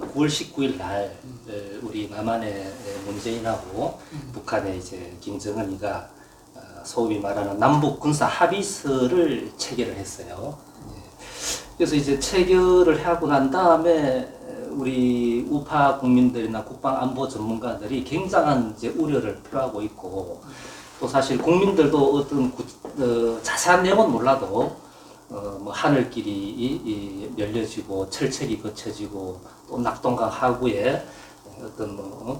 9월 19일 날 우리 남한의 문재인하고 북한의 이제 김정은이가 소위 말하는 남북 군사 합의서를 체결을 했어요. 그래서 이제 체결을 하고 난 다음에 우리 우파 국민들이나 국방안보 전문가들이 굉장한 이제 우려를 표하고 있고, 또 사실 국민들도 어떤 자세한 내용은 몰라도 뭐 하늘길이 열려지고 철책이 거쳐지고 또 낙동강 하구에 어떤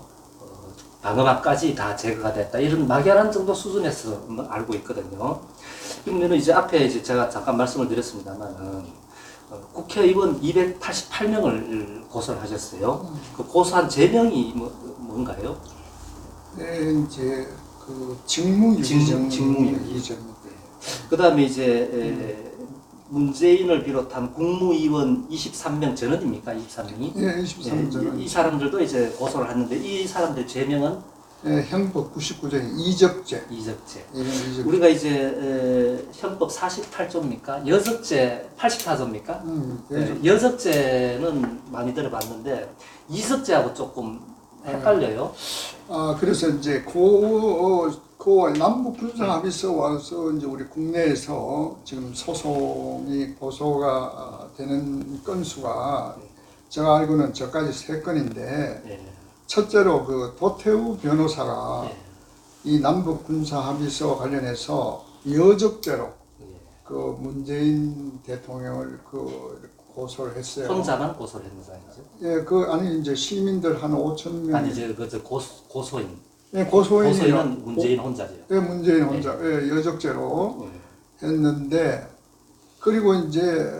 방어막까지 다 제거가 됐다, 이런 막연한 정도 수준에서 알고 있거든요. 그러면 이제 앞에 이제 제가 잠깐 말씀을 드렸습니다만은 국회의원 288명을 고소를 하셨어요. 그 고소한 제명이 뭔가요? 네, 이제 그 직무유기죄입니다. 그 다음에 이제 문재인을 비롯한 국무위원 23명 전원입니까? 23명이? 네, 23명 전원. 이 사람들도 이제 고소를 했는데 이 사람들 제명은 네, 형법 99조의 이적죄. 이적죄. 이적죄. 우리가 이제 형법 48조입니까? 여적죄 84조입니까? 여적죄는 많이 들어봤는데 이적죄하고 조금 헷갈려요. 그래서 이제 남북 군사 합의서 와서 이제 우리 국내에서 지금 고소가 되는 건수가 제가 알고는 저까지 3건인데, 첫째로 그 도태우 변호사가 이 남북 군사 합의서 관련해서 여적죄로 그 문재인 대통령을 고소를 했어요. 혼자만 고소를 했는 사람이죠? 예, 아니 이제 시민들 한 5천 명. 아니 고소인. 예, 고소인은 문재인 혼자죠. 예, 문재인 혼자. 예, 여적죄로 했는데, 그리고 이제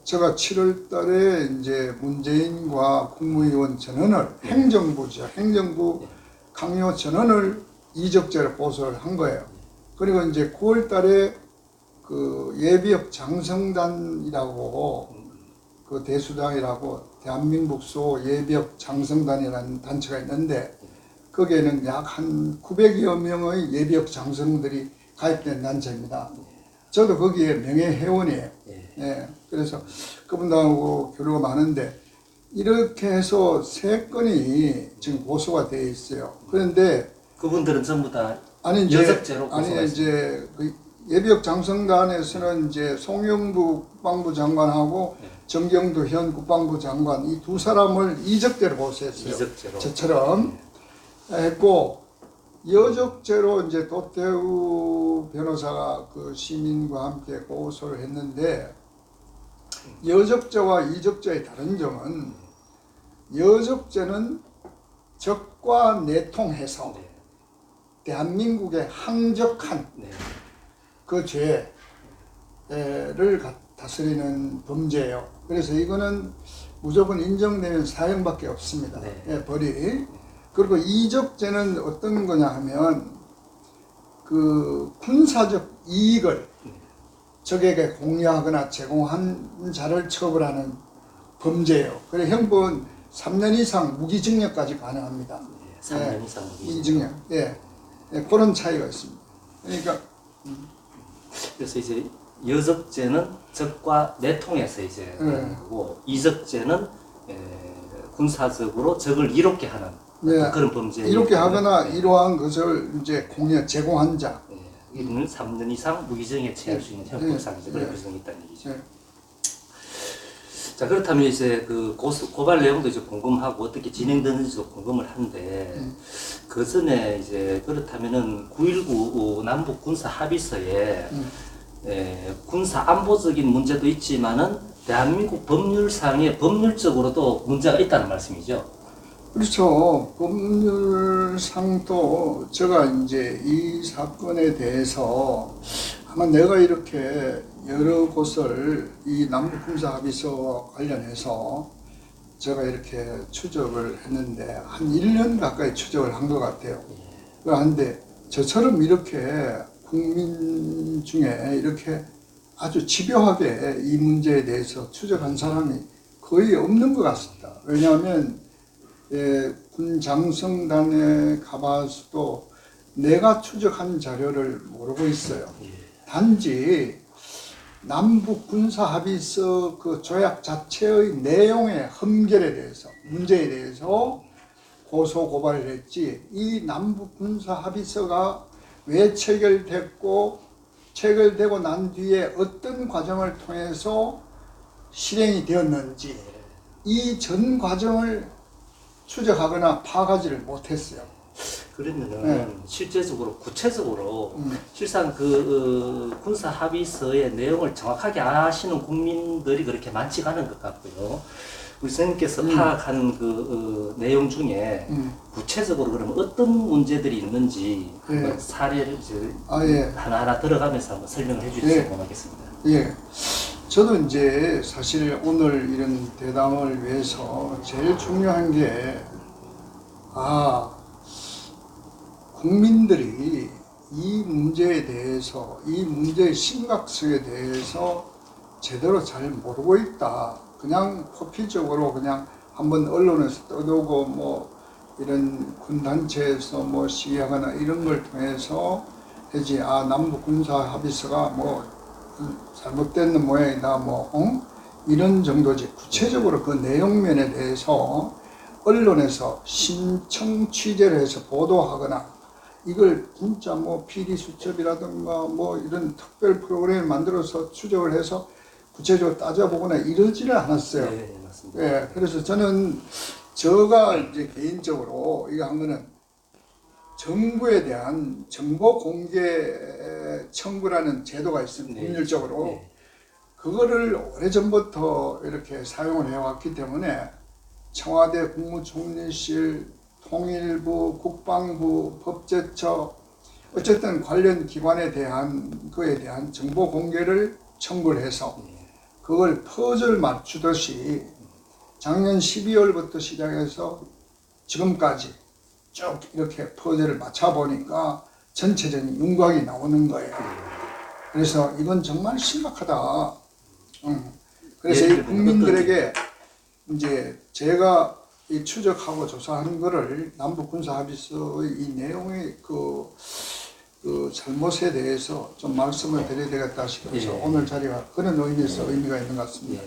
제가 7월 달에 이제 문재인과 국무위원 전원을 행정부 강요 전원을 이적죄로 고소를 한 거예요. 그리고 이제 9월 달에 그 예비역 장성단이라고, 그 대수당이라고 대한민국 소 예비역 장성단이라는 단체가 있는데, 거기에는 약 한 900여 명의 예비역 장성들이 가입된 단체입니다. 저도 거기에 명예회원이에요. 예, 그래서 그분들하고 교류가 많은데, 이렇게 해서 3건이 지금 고소가 되어 있어요. 그런데 그분들은 전부 다 아니 여적죄로 고소가 이제 그 예비역 장성단에서는 이제 송영부 국방부 장관하고 정경두 현 국방부 장관, 이 두 사람을 이적죄로 고소했어요. 이적죄로. 저처럼 했고, 여적죄로 이제 도태우 변호사가 그 시민과 함께 고소를 했는데, 여적죄와 이적죄의 다른 점은, 여적죄는 적과 내통해서 대한민국의 항적한 그 죄를 다스리는 범죄예요. 그래서 이거는 무조건 인정되면 사형밖에 없습니다. 벌이. 그리고 이적죄는 어떤 거냐 하면, 그 군사적 이익을 적에게 공유하거나 제공한 자를 처벌하는 범죄예요. 그래서 형법은 3년 이상 무기징역까지 가능합니다. 3년 이상 무기징역. 예, 그런 차이가 있습니다. 그러니까 그래서 이제 여적죄는 적과 내통해서 이제 거고, 이적죄는 군사적으로 적을 이롭게 하는 그런 범죄. 이렇게 하거나 이러한 것을 이제 제공한 자. 이는 3년 이상 무기징역에 처할 수 있는 형법상이죠. 그런 규정이 있다는 얘기죠. 자, 그렇다면 이제 그 고발 내용도 이제 궁금하고 어떻게 진행되는지도 궁금을 한데, 그 전에 이제 그렇다면은 9.19 남북 군사 합의서에 군사 안보적인 문제도 있지만은 대한민국 법률상에 법률적으로도 문제가 있다는 말씀이죠. 그렇죠. 법률상도 제가 이제 이 사건에 대해서 아마 내가 이렇게 여러 곳을 이 남북군사 합의서와 관련해서 제가 이렇게 추적을 했는데 한 1년 가까이 추적을 한 것 같아요. 그런데 저처럼 이렇게 국민 중에 이렇게 아주 집요하게 이 문제에 대해서 추적한 사람이 거의 없는 것 같습니다. 왜냐하면 군 장성단에 가봐서도 내가 추적한 자료를 모르고 있어요. 단지 남북 군사 합의서 그 조약 자체의 내용의 흠결에 대해서, 문제에 대해서 고소 고발을 했지, 이 남북 군사 합의서가 왜 체결되고 난 뒤에 어떤 과정을 통해서 실행이 되었는지 이 전 과정을 추적하거나 파악하지를 못했어요. 그러면은 네. 실제적으로 구체적으로 실상 그 군사 합의서의 내용을 정확하게 아시는 국민들이 그렇게 많지가 않은 것 같고요. 우리 선생님께서 파악한 그 내용 중에 구체적으로 그러면 어떤 문제들이 있는지 한번 사례를 이제 하나하나 들어가면서 한번 설명을 해주시면 고맙겠습니다. 예. 저도 이제 사실 오늘 이런 대담을 위해서 제일 중요한 게, 국민들이 이 문제에 대해서, 이 문제의 심각성에 대해서 제대로 잘 모르고 있다. 그냥 포피적으로 그냥 한번 언론에서 떠들고 뭐 이런 군단체에서 뭐 시위하거나 이런 걸 통해서 하지, 남북 군사 합의서가 뭐 잘못된 모양이다 이런 정도지, 구체적으로 그 내용면에 대해서 언론에서 신청 취재를 해서 보도하거나 이걸 진짜 뭐 PD수첩이라든가 뭐 이런 특별 프로그램을 만들어서 추적을 해서 구체적으로 따져보거나 이러지를 않았어요. 네, 맞습니다. 예, 그래서 저는 제가 이제 개인적으로 이거 한 거는 정부에 대한 정보 공개 청구라는 제도가 있습니다. 법률적으로. 네. 그거를 오래전부터 이렇게 사용을 해왔기 때문에 청와대 국무총리실, 통일부, 국방부, 법제처 어쨌든 관련 기관에 대한 그에 대한 정보 공개를 청구를 해서 그걸 퍼즐 맞추듯이 작년 12월부터 시작해서 지금까지 쭉 이렇게 퍼즐을 맞춰보니까 전체적인 윤곽이 나오는 거예요. 그래서 이건 정말 심각하다. 그래서 이 국민들에게 이제 제가 이 추적하고 조사한 거를 남북 군사 합의서의 이 내용의 그 잘못에 대해서 좀 말씀을 드려야 되겠다 싶어서 오늘 자리가 그런 의미에서 의미가 있는 것 같습니다.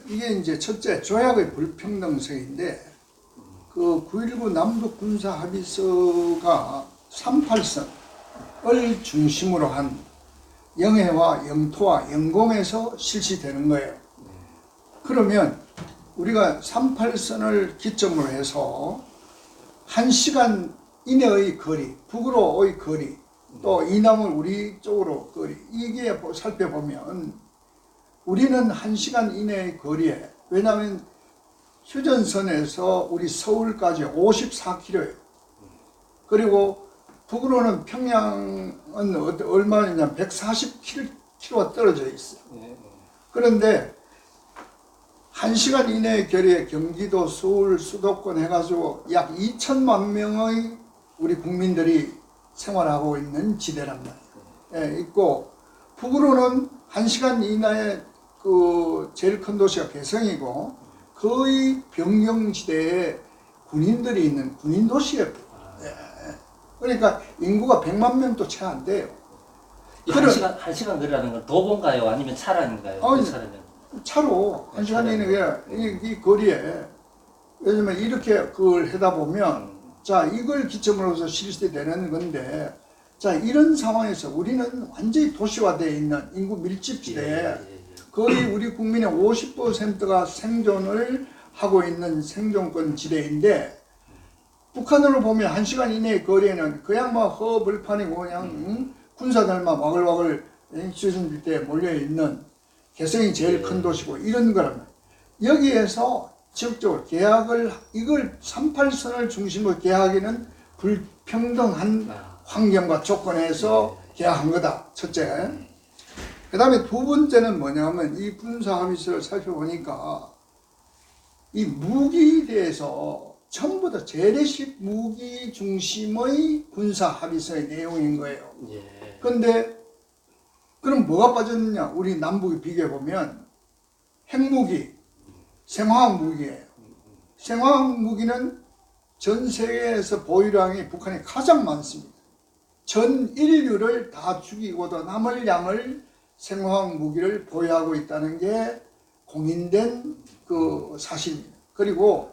이게 이제 첫째 조약의 불평등성인데, 그 9.19 남북 군사 합의서가 38선을 중심으로 한 영해와 영토와 영공에서 실시되는 거예요. 그러면 우리가 38선을 기점으로 해서 1시간 이내의 거리, 북으로의 거리, 또 이남을 우리 쪽으로 거리, 이게 살펴보면 우리는 1시간 이내의 거리에, 왜냐하면 휴전선에서 우리 서울까지 54km예요. 그리고 북으로는 평양은 얼마냐면 140km 떨어져 있어요. 그런데 1시간 이내의 거리에 경기도, 서울, 수도권 해가지고 약 2천만 명의 우리 국민들이 생활하고 있는 지대란 말이에요. 있고, 북으로는 1시간 이내에 그 제일 큰 도시가 개성이고, 거의 변경지대에 군인들이 있는 군인 도시예요. 그러니까 인구가 100만 명도 채 안 돼요. 한 시간 거리라는 건 도보인가요? 아니면 차량인가요? 차로 1시간 이내에 이 거리에, 요즘에 이렇게 그걸 하다 보면, 자, 이걸 기점으로 해서 실시되는 건데, 자, 이런 상황에서 우리는 완전히 도시화되어 있는 인구 밀집지대에 거의 우리 국민의 50%가 생존을 하고 있는 생존권 지대인데, 북한으로 보면 1시간 이내의 거리에는 그냥 막 허벌판이고 그냥 군사들만 와글와글 수준지대에 몰려있는, 개성이 제일 큰 도시고 이런 거라면, 여기에서 지역적으로 계약을, 이걸 38선을 중심으로 계약하기는 불평등한 환경과 조건에서 계약한 거다, 첫째. 그 다음에 두 번째는 뭐냐면, 이 군사합의서를 살펴보니까 이 무기에 대해서 전부 다 재래식 무기 중심의 군사합의서의 내용인 거예요. 그런데 그럼 뭐가 빠졌느냐? 우리 남북이 비교해보면 핵무기, 생화학 무기예요. 생화학 무기는 전 세계에서 보유량이 북한이 가장 많습니다. 전 인류를 다 죽이고도 남을 양을 생화학 무기를 보유하고 있다는 게 공인된 그 사실입니다. 그리고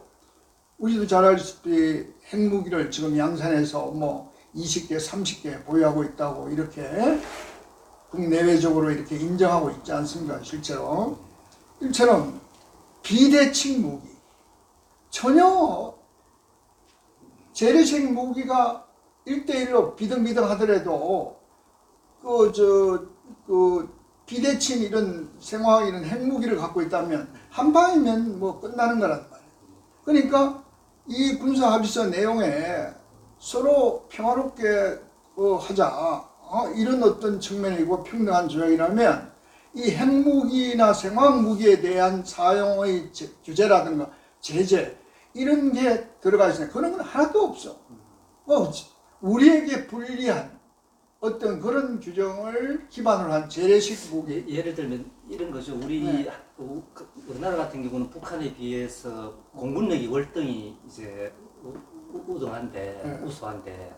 우리도 잘 알다시피 핵무기를 지금 양산에서 뭐 20개, 30개 보유하고 있다고 이렇게 국내외적으로 이렇게 인정하고 있지 않습니까? 실제로. 이처럼 비대칭 무기, 전혀 재래식 무기가 1대1로 비등비등 하더라도 그 비대칭 이런 생화학 이런 핵무기를 갖고 있다면 한 방이면 뭐 끝나는 거란 말이에요. 그러니까 이 군사합의서 내용에 서로 평화롭게 하자, 이런 어떤 측면이고 평등한 조약이라면 이 핵무기나 생화학 무기에 대한 사용의 규제라든가 제재 이런 게 들어가 있어요. 그런 건 하나도 없어. 우리에게 불리한 어떤 그런 규정을 기반으로 한 재래식 무기. 예를 들면 이런 거죠. 우리나라 같은 경우는 북한에 비해서 공군력이 월등히 이제 우등한데 우수한데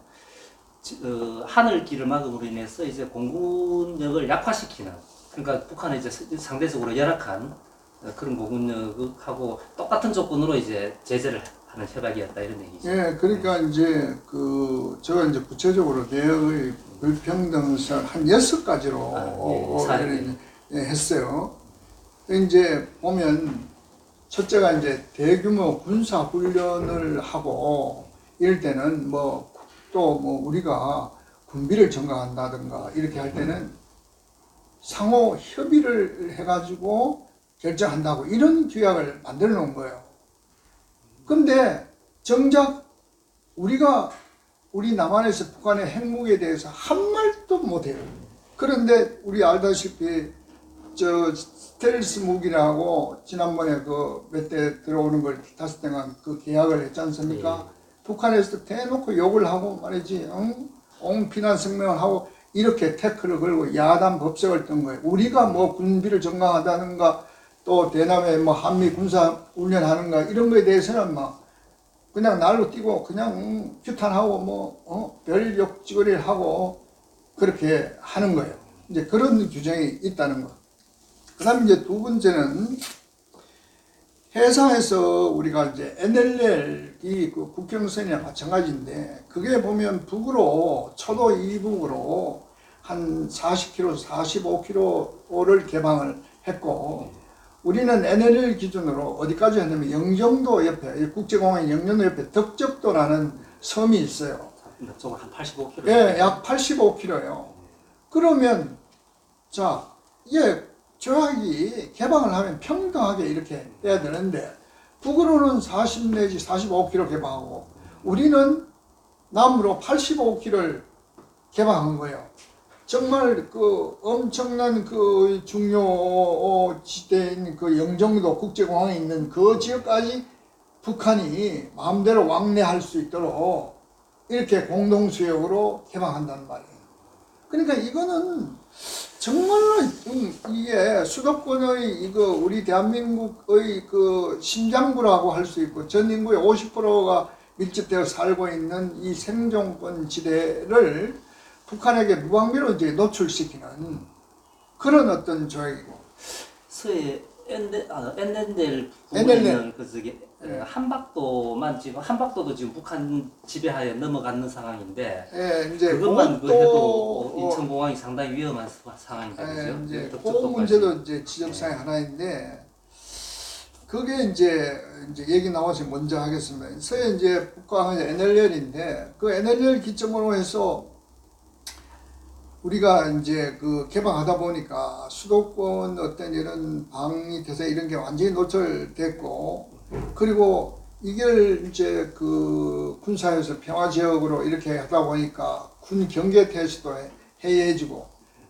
하늘길을 막음으로 인해서 이제 공군력을 약화시키는, 그러니까 북한은 이제 상대적으로 열악한 그런 공군력하고 똑같은 조건으로 이제 제재를 하는 협약이었다 이런 얘기죠. 예, 그러니까 이제 제가 이제 구체적으로 내역의 불평등성 한 6가지로 했어요. 이제 보면 첫째가 이제 대규모 군사 훈련을 하고 이럴 때는 또 우리가 군비를 증강한다든가 이렇게 할 때는 상호 협의를 해가지고 결정한다고 이런 규약을 만들어 놓은 거예요. 근데 정작 우리 남한에서 북한의 핵무기에 대해서 한 말도 못해요. 그런데 우리 알다시피 스텔스 무기라고 지난번에 몇 대 들어오는 걸 5대간 그 계약을 했지 않습니까? 북한에서 대놓고 욕을 하고 말이지, 옹피난 성명을 하고 이렇게 태클을 걸고 야단 법석을 뜬 거예요. 우리가 군비를 증강하다는가 또 대남에 한미 군사 훈련하는가 이런 거에 대해서는 그냥 날로 뛰고 그냥 규탄하고 별 욕지거리를 하고 그렇게 하는 거예요. 이제 그런 규정이 있다는 거. 그 다음에 이제 두 번째는 해상에서 우리가 이제 NLL이 그 국경선이랑 마찬가지인데 그게 보면 북으로 초도 이북으로 한 40km, 45km를 개방을 했고 우리는 NLL 기준으로 어디까지 했냐면 영종도 옆에 국제공항 영종도 옆에 덕적도라는 섬이 있어요. 저거 한 85km. 예, 약 85km예요. 그러면 조약이 개방을 하면 평등하게 이렇게 해야 되는데 북으로는 40 내지 45km 개방하고 우리는 남으로 85km를 개방한 거예요. 정말 엄청난 중요 지대인 영종도 국제공항에 있는 그 지역까지 북한이 마음대로 왕래할 수 있도록 이렇게 공동수역으로 개방한다는 말이에요. 그러니까 이거는 정말로 이게 수도권의 우리 대한민국의 심장부라고 할 수 있고 전 인구의 50%가 밀집되어 살고 있는 이 생존권 지대를 북한에게 무방비로 이제 노출시키는 그런 어떤 조약이고. 서해 NLL 부분에는 한박도도 지금 북한 지배하에 넘어가는 상황인데 예, 이제 그것만 해도 인천공항이 상당히 위험한 상황인데 그죠? 이제 그 문제도 이제 지적사항 하나인데 그게 이제 얘기 나와서 먼저 하겠습니다. 서해 이제 북한은 NLL인데 그 NLL 기점으로 해서 우리가 이제 개방하다 보니까 수도권 어떤 이런 방위 태세 이런 게 완전히 노출됐고 그리고 이걸 이제 군사에서 평화 지역으로 이렇게 하다 보니까 군 경계 태세도 해이해지고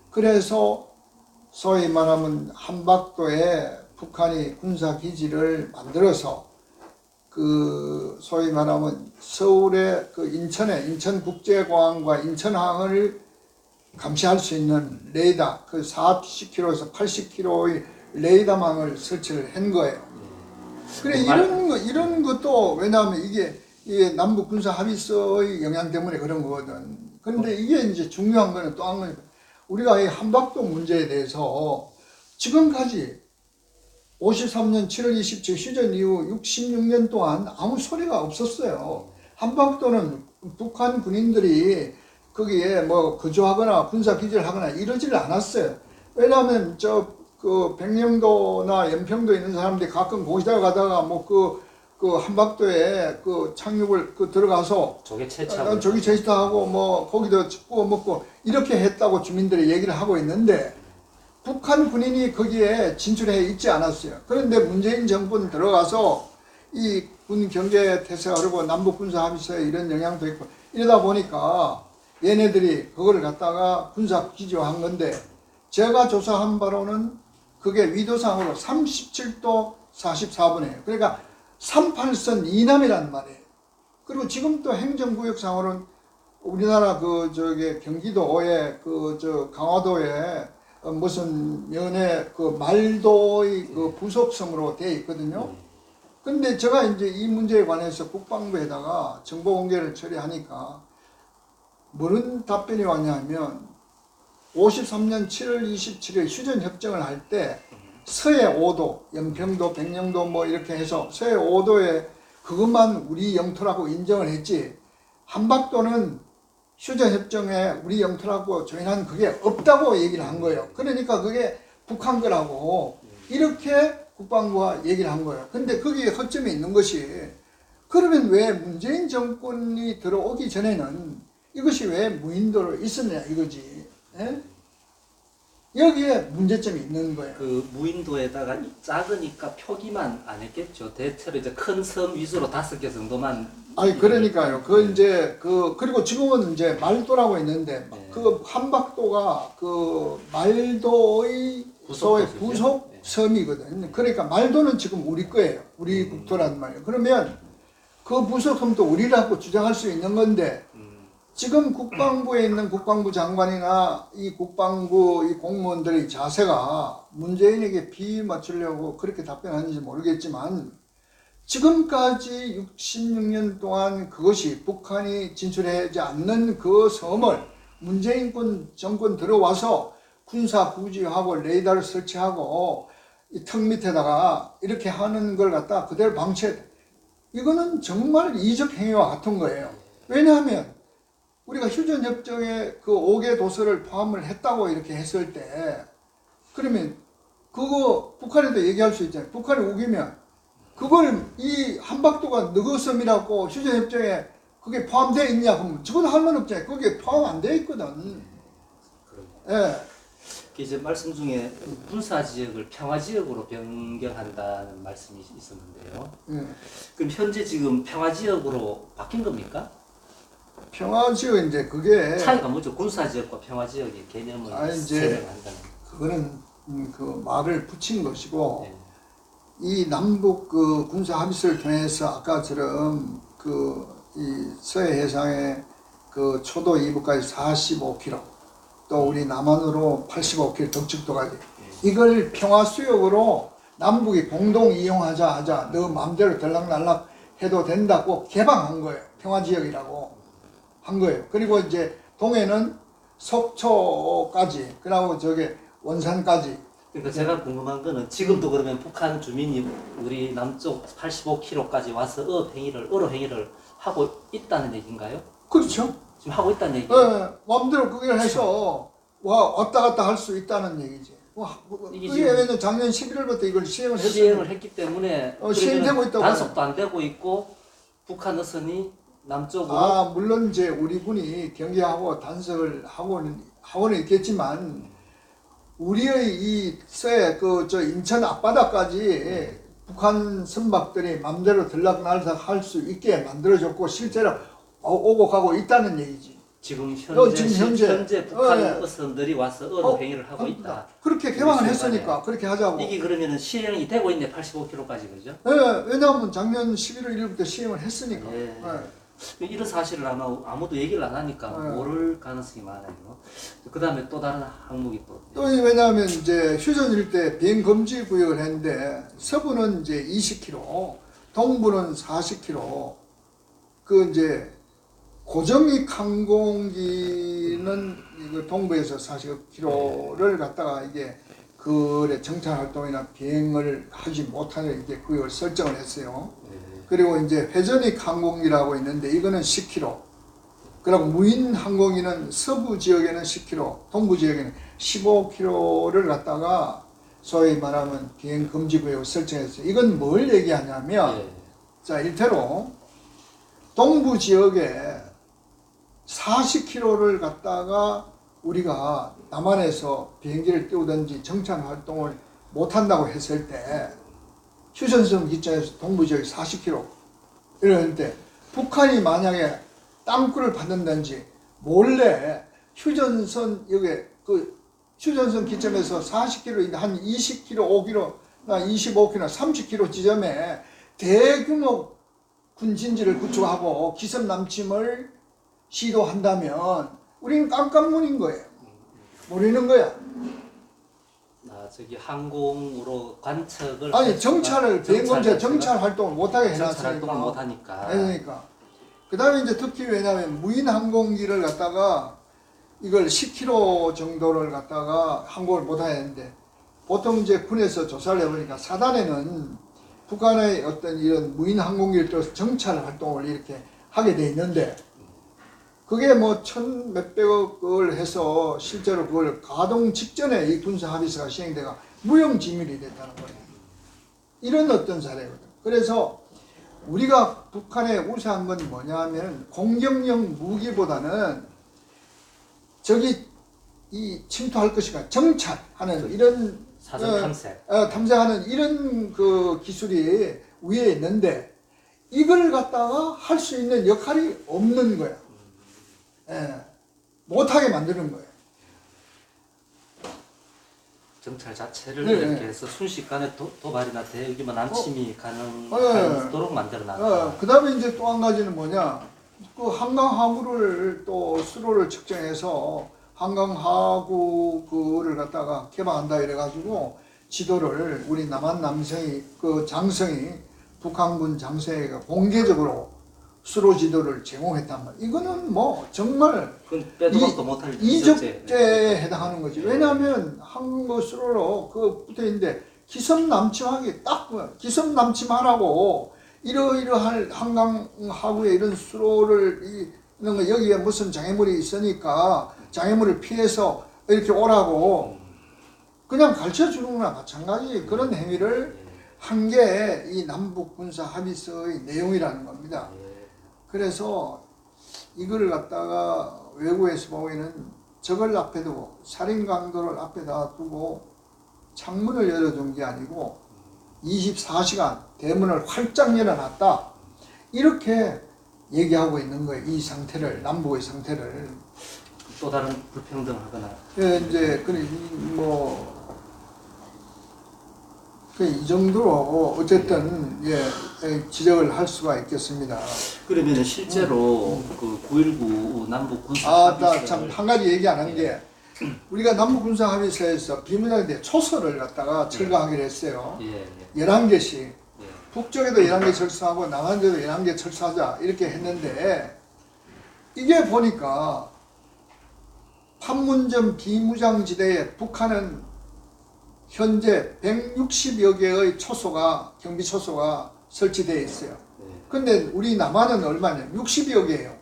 그래서 소위 말하면 한박도에 북한이 군사 기지를 만들어서 소위 말하면 서울의 인천국제공항과 인천항을 감시할 수 있는 레이더 40km에서 80km의 레이더망을 설치를 한 거예요. 그래 이런 것도 왜냐하면 이게 남북 군사 합의서의 영향 때문에 그런 거거든. 그런데 이게 이제 중요한 거는 또 한 가지, 우리가 이 한박도 문제에 대해서 지금까지 53년 7월 27일 휴전 이후 66년 동안 아무 소리가 없었어요. 한박도는 북한 군인들이 거기에 뭐 거주하거나 군사 기지를 하거나 이러지를 않았어요. 왜냐하면 그 백령도나 연평도에 있는 사람들이 가끔 거기다 가다가 뭐 그 한박도에 그 착륙을 들어가서 조개 채취하고 저기 제시하고 뭐 거기도 구워 먹고 이렇게 했다고 주민들이 얘기를 하고 있는데 북한 군인이 거기에 진출해 있지 않았어요. 그런데 문재인 정부는 들어가서 이 군 경제 태세가 그리고 남북 군사 합의서에 이런 영향도 있고 이러다 보니까 얘네들이 그걸 갖다가 군사 기지화한 건데 제가 조사한 바로는 그게 위도상으로 37도 44분이에요. 그러니까 38선 이남이란 말이에요. 그리고 지금 또 행정구역상으로는 우리나라 경기도에 강화도에 무슨 면에 말도의 부속성으로 되어 있거든요. 근데 제가 이제 이 문제에 관해서 국방부에다가 정보 공개를 처리하니까 뭐런 답변이 왔냐면 53년 7월 27일 휴전 협정을 할 때 서해 5도, 연평도, 백령도 뭐 이렇게 해서 서해 5도에 그것만 우리 영토라고 인정을 했지 한박도는 휴전 협정에 우리 영토라고 조인한 그게 없다고 얘기를 한 거예요. 그러니까 그게 북한 거라고 이렇게 국방부가 얘기를 한 거예요. 근데 거기에 허점이 있는 것이 그러면 왜 문재인 정권이 들어오기 전에는 이것이 왜 무인도로 있었냐 이거지. 에? 여기에 문제점이 있는 거예요. 그 무인도에다가 작으니까 표기만 안 했겠죠. 대체로 이제 큰 섬 위주로 5개 정도만. 아니 그러니까요. 그리고 지금은 이제 말도라고 있는데 네. 그 한박도가 그 말도의 부속 섬이거든요. 그러니까 말도는 지금 우리 거예요. 우리 국토란 말이에요. 그러면 그 부속 섬도 우리라고 주장할 수 있는 건데 지금 국방부에 있는 국방부 장관이나 이 국방부 이 공무원들의 자세가 문재인에게 비위 맞추려고 그렇게 답변하는지 모르겠지만 지금까지 66년 동안 그것이 북한이 진출하지 않는 그 섬을 문재인 정권 들어와서 군사 구지하고 레이더를 설치하고 이 턱 밑에다가 이렇게 하는 걸 갖다 그대로 방치해. 이거는 정말 이적 행위와 같은 거예요. 왜냐하면 우리가 휴전협정에 그 5개 도서를 포함을 했다고 이렇게 했을 때 그러면 그거 북한에도 얘기할 수 있잖아요. 북한이 우기면 그걸 이 한박도가 너그 섬이라고 휴전협정에 그게 포함되어 있냐 그러면 저건 할 말 없잖아요. 그게 포함 안 되어 있거든. 예. 이제 말씀 중에 군사 지역을 평화 지역으로 변경한다는 말씀이 있었는데요. 그럼 현재 지금 평화 지역으로 바뀐 겁니까? 평화 지역 이제 그게 차이가 뭐죠? 군사 지역과 평화 지역의 개념을 설명한다는. 그거는 그 말을 붙인 것이고 네. 이 남북 그 군사 합의서를 통해서 아까처럼 이 서해 해상의 그 초도 이북까지 45km 또 우리 남한으로 85km 덕측도까지 이걸 평화 수역으로 남북이 공동 이용하자 너 마음대로 들락날락 해도 된다고 개방한 거예요. 평화 지역이라고 한 거예요. 그리고 이제 동해는 속초까지 그리고 원산까지. 그러니까 제가 궁금한 거는 지금도 그러면 북한 주민이 우리 남쪽 85km까지 와서 어로 행위를 하고 있다는 얘기인가요? 그렇죠. 지금 하고 있다는 얘기예요? 네, 마음대로 그걸 해서 왔다 갔다 할 수 있다는 얘기지. 이게 그게 왜냐면 작년 11월부터 이걸 시행을 했어요. 시행을 했기 때문에 시행되고 있다고 단속도 안 되고 있고 북한 어선이 남쪽으로 물론 이제 우리 군이 경계하고 단속을 하고는 있겠지만 우리의 이 서해 인천 앞바다까지 북한 선박들이 맘대로 들락날락 할 수 있게 만들어줬고 실제로 오고 가고 있다는 얘기지. 지금 현재 북한 어선들이 와서 어로 행위를 하고 있다. 그렇게 개방을 했으니까 그렇게 하자고. 이게 그러면은 시행이 되고 있네 85km까지 그죠? 네, 왜냐하면 작년 11월 1일부터 시행을 했으니까. 네. 이런 사실을 아무도 얘기를 안 하니까 모를 가능성이 많아요. 그 다음에 또 다른 항목이 또 왜냐하면 이제 휴전일 때 비행 금지 구역을 했는데 서부는 이제 20km, 동부는 40km. 그 이제 고정익 항공기는 이거 동부에서 40km를 갖다가 이게 그래 정찰 활동이나 비행을 하지 못하는 이게 그걸 설정을 했어요. 그리고 이제 회전익 항공기라고 있는데 이거는 10km. 그리고 무인 항공기는 서부 지역에는 10km, 동부 지역에는 15km를 갖다가 소위 말하면 비행 금지 구역을 설정했어요. 이건 뭘 얘기하냐면 자, 일테로 동부 지역에 40km를 갖다가 우리가 남한에서 비행기를 띄우든지 정찰 활동을 못한다고 했을 때 휴전선 기점에서 동부 지역이 40km 이럴 때 북한이 만약에 땅굴을 받는다든지 몰래 휴전선 여기 그 휴전선 기점에서 40km 한 20km, 5km, 25km, 30km 지점에 대규모 군진지를 구축하고 기습 남침을 시도한다면 우리는 깜깜문인 거예요. 모르는 거야. 아, 저기 항공으로 관측을 아니 정찰을 비행검사 정찰 활동을 못하게 정찰 활동을 해놨으니까. 못하니까. 그러니까. 그 다음에 이제 특히 왜냐하면 무인 항공기를 갖다가 이걸 10km 정도를 갖다가 항공을 못하는데 보통 이제 군에서 조사를 해보니까 사단에는 북한의 어떤 이런 무인 항공기를 또 정찰 활동을 이렇게 하게 돼 있는데 그게 뭐 천 몇백억을 해서 실제로 그걸 가동 직전에 이 군사 합의서가 시행돼가 무용지물이 됐다는 거예요. 이런 어떤 사례거든. 그래서 우리가 북한에 우세한 건 뭐냐면 공격용 무기보다는 저기 이 침투할 것이가 정찰하는 이런 사전 탐색. 탐색하는 이런 그 기술이 위에 있는데 이걸 갖다가 할 수 있는 역할이 없는 거야. 못하게 만드는 거예요. 정찰 자체를 네, 이렇게 네. 해서 순식간에 도발이나 대규모 남침이 가능하도록 만들어놨다. 그 다음에 이제 또 한 가지는 뭐냐. 그 한강하구를 또 수로를 측정해서 한강하구 그를 갖다가 개방한다 이래가지고 지도를 우리 남한 남성이 그 장성이 북한군 장성이가 공개적으로 수로 지도를 제공했단 말이야. 이거는 뭐 정말 그건 빼도 박도 못할 이적죄에 해당하는 거지. 왜냐하면 한국 수로로 그 붙어 있는데 기습 남침하기 딱 기습 남침하라고 이러이러할 한강 하구에 이런 수로를 이런 거 여기에 무슨 장애물이 있으니까 장애물을 피해서 이렇게 오라고 그냥 가르쳐 주는 거나 마찬가지 그런 행위를 한 게 이 남북 군사 합의서의 내용이라는 겁니다. 그래서 이걸 갖다가 외국에서 보기에는 저걸 앞에 두고 살인 강도를 앞에다 두고 창문을 열어둔 게 아니고 24시간 대문을 활짝 열어놨다 이렇게 얘기하고 있는 거예요. 이 상태를 남북의 상태를 또 다른 불평등하거나 이제 이 정도로 어쨌든 지적을 할 수가 있겠습니다. 그러면 실제로 그 9.19 남북 군사 나 참 한 가지 얘기 안 한 게 우리가 남북 군사 합의서에서 비문학대 초소를 갖다가 철거하기로 했어요. 11개씩 북쪽에도 11개 철수하고 남한에도 11개 철수하자 이렇게 했는데 이게 보니까 판문점 비무장지대에 북한은 현재 160여 개의 초소가 경비 초소가 설치되어 있어요. 근데 우리 남한은 얼마냐? 60여 개예요.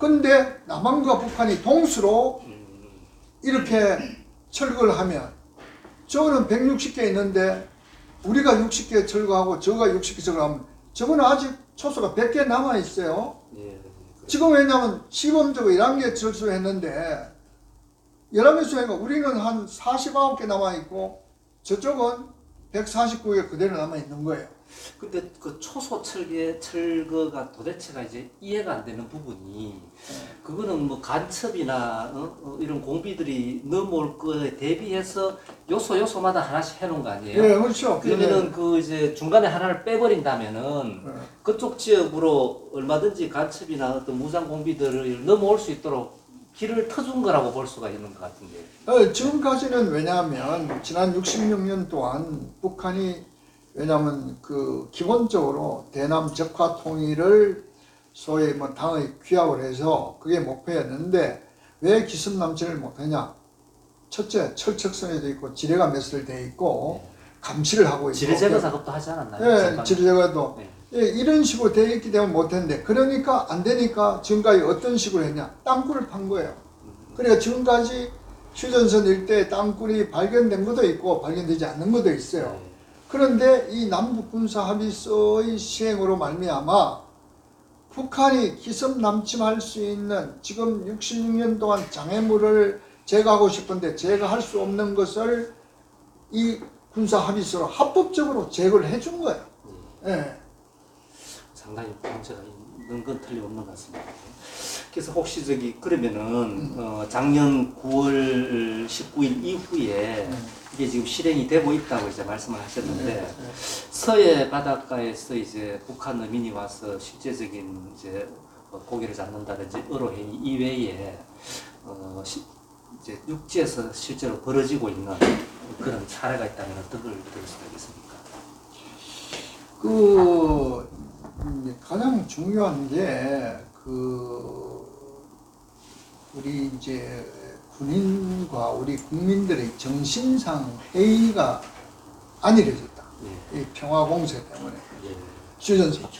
근데 남한과 북한이 동수로 이렇게 철거를 하면 저거는 160개 있는데 우리가 60개 철거하고 저거가 60개 철거하면 저거는 아직 초소가 100개 남아 있어요. 지금 왜냐하면 시범적으로 11개 철수했는데 11개 수행가 우리는 한 49개 남아 있고 저쪽은 149개 그대로 남아 있는 거예요. 근데 그 초소 철거가 도대체가 이제 이해가 안 되는 부분이 그거는 뭐 간첩이나 이런 공비들이 넘어올 거에 대비해서 요소마다 하나씩 해놓은 거 아니에요? 네, 그렇죠. 그러면은 그 이제 중간에 하나를 빼버린다면은 그쪽 지역으로 얼마든지 간첩이나 어떤 무장 공비들을 넘어올 수 있도록 길을 터준 거라고 볼 수가 있는 것 같은데. 지금까지는 왜냐하면 지난 66년 동안 북한이 왜냐하면 그 기본적으로 대남 적화 통일을 소위 뭐 당의 규약을 해서 그게 목표였는데 왜 기습 남침을 못하냐? 첫째, 철책선에도 있고 지뢰가 매설돼 있고 감시를 하고 있고 지뢰 제거 작업도 하지 않았나요? 예, 전반에? 지뢰 제거도 네. 예, 이런 식으로 되어 있기 때문에 못했는데 그러니까 안 되니까 지금까지 어떤 식으로 했냐? 땅굴을 판 거예요. 그러니까 지금까지 휴전선 일대에 땅굴이 발견된 것도 있고 발견되지 않는 것도 있어요. 네. 그런데 이 남북군사합의서의 시행으로 말미암아 북한이 기습 남침할 수 있는 지금 66년 동안 장애물을 제거하고 싶은데 제거할 수 없는 것을 이 군사합의서로 합법적으로 제거를 해준 거예요. 예. 상당히 문제가 있는 건 틀림없는 것 같습니다. 그래서 혹시 그러면은 작년 9월 19일 이후에 이게 지금 실행이 되고 있다고 이제 말씀을 하셨는데 서해 바닷가에서 이제 북한 어민이 와서 실제적인 이제 고기를 잡는다든지 어로행위 이외에 이제 육지에서 실제로 벌어지고 있는 그런 사례가 있다면 어떤 걸 들을 수가 있겠습니까? 가장 중요한 게 우리 이제 군인과 우리 국민들의 정신상 해이가 안일해졌다. 이 평화공세 때문에. 휴전선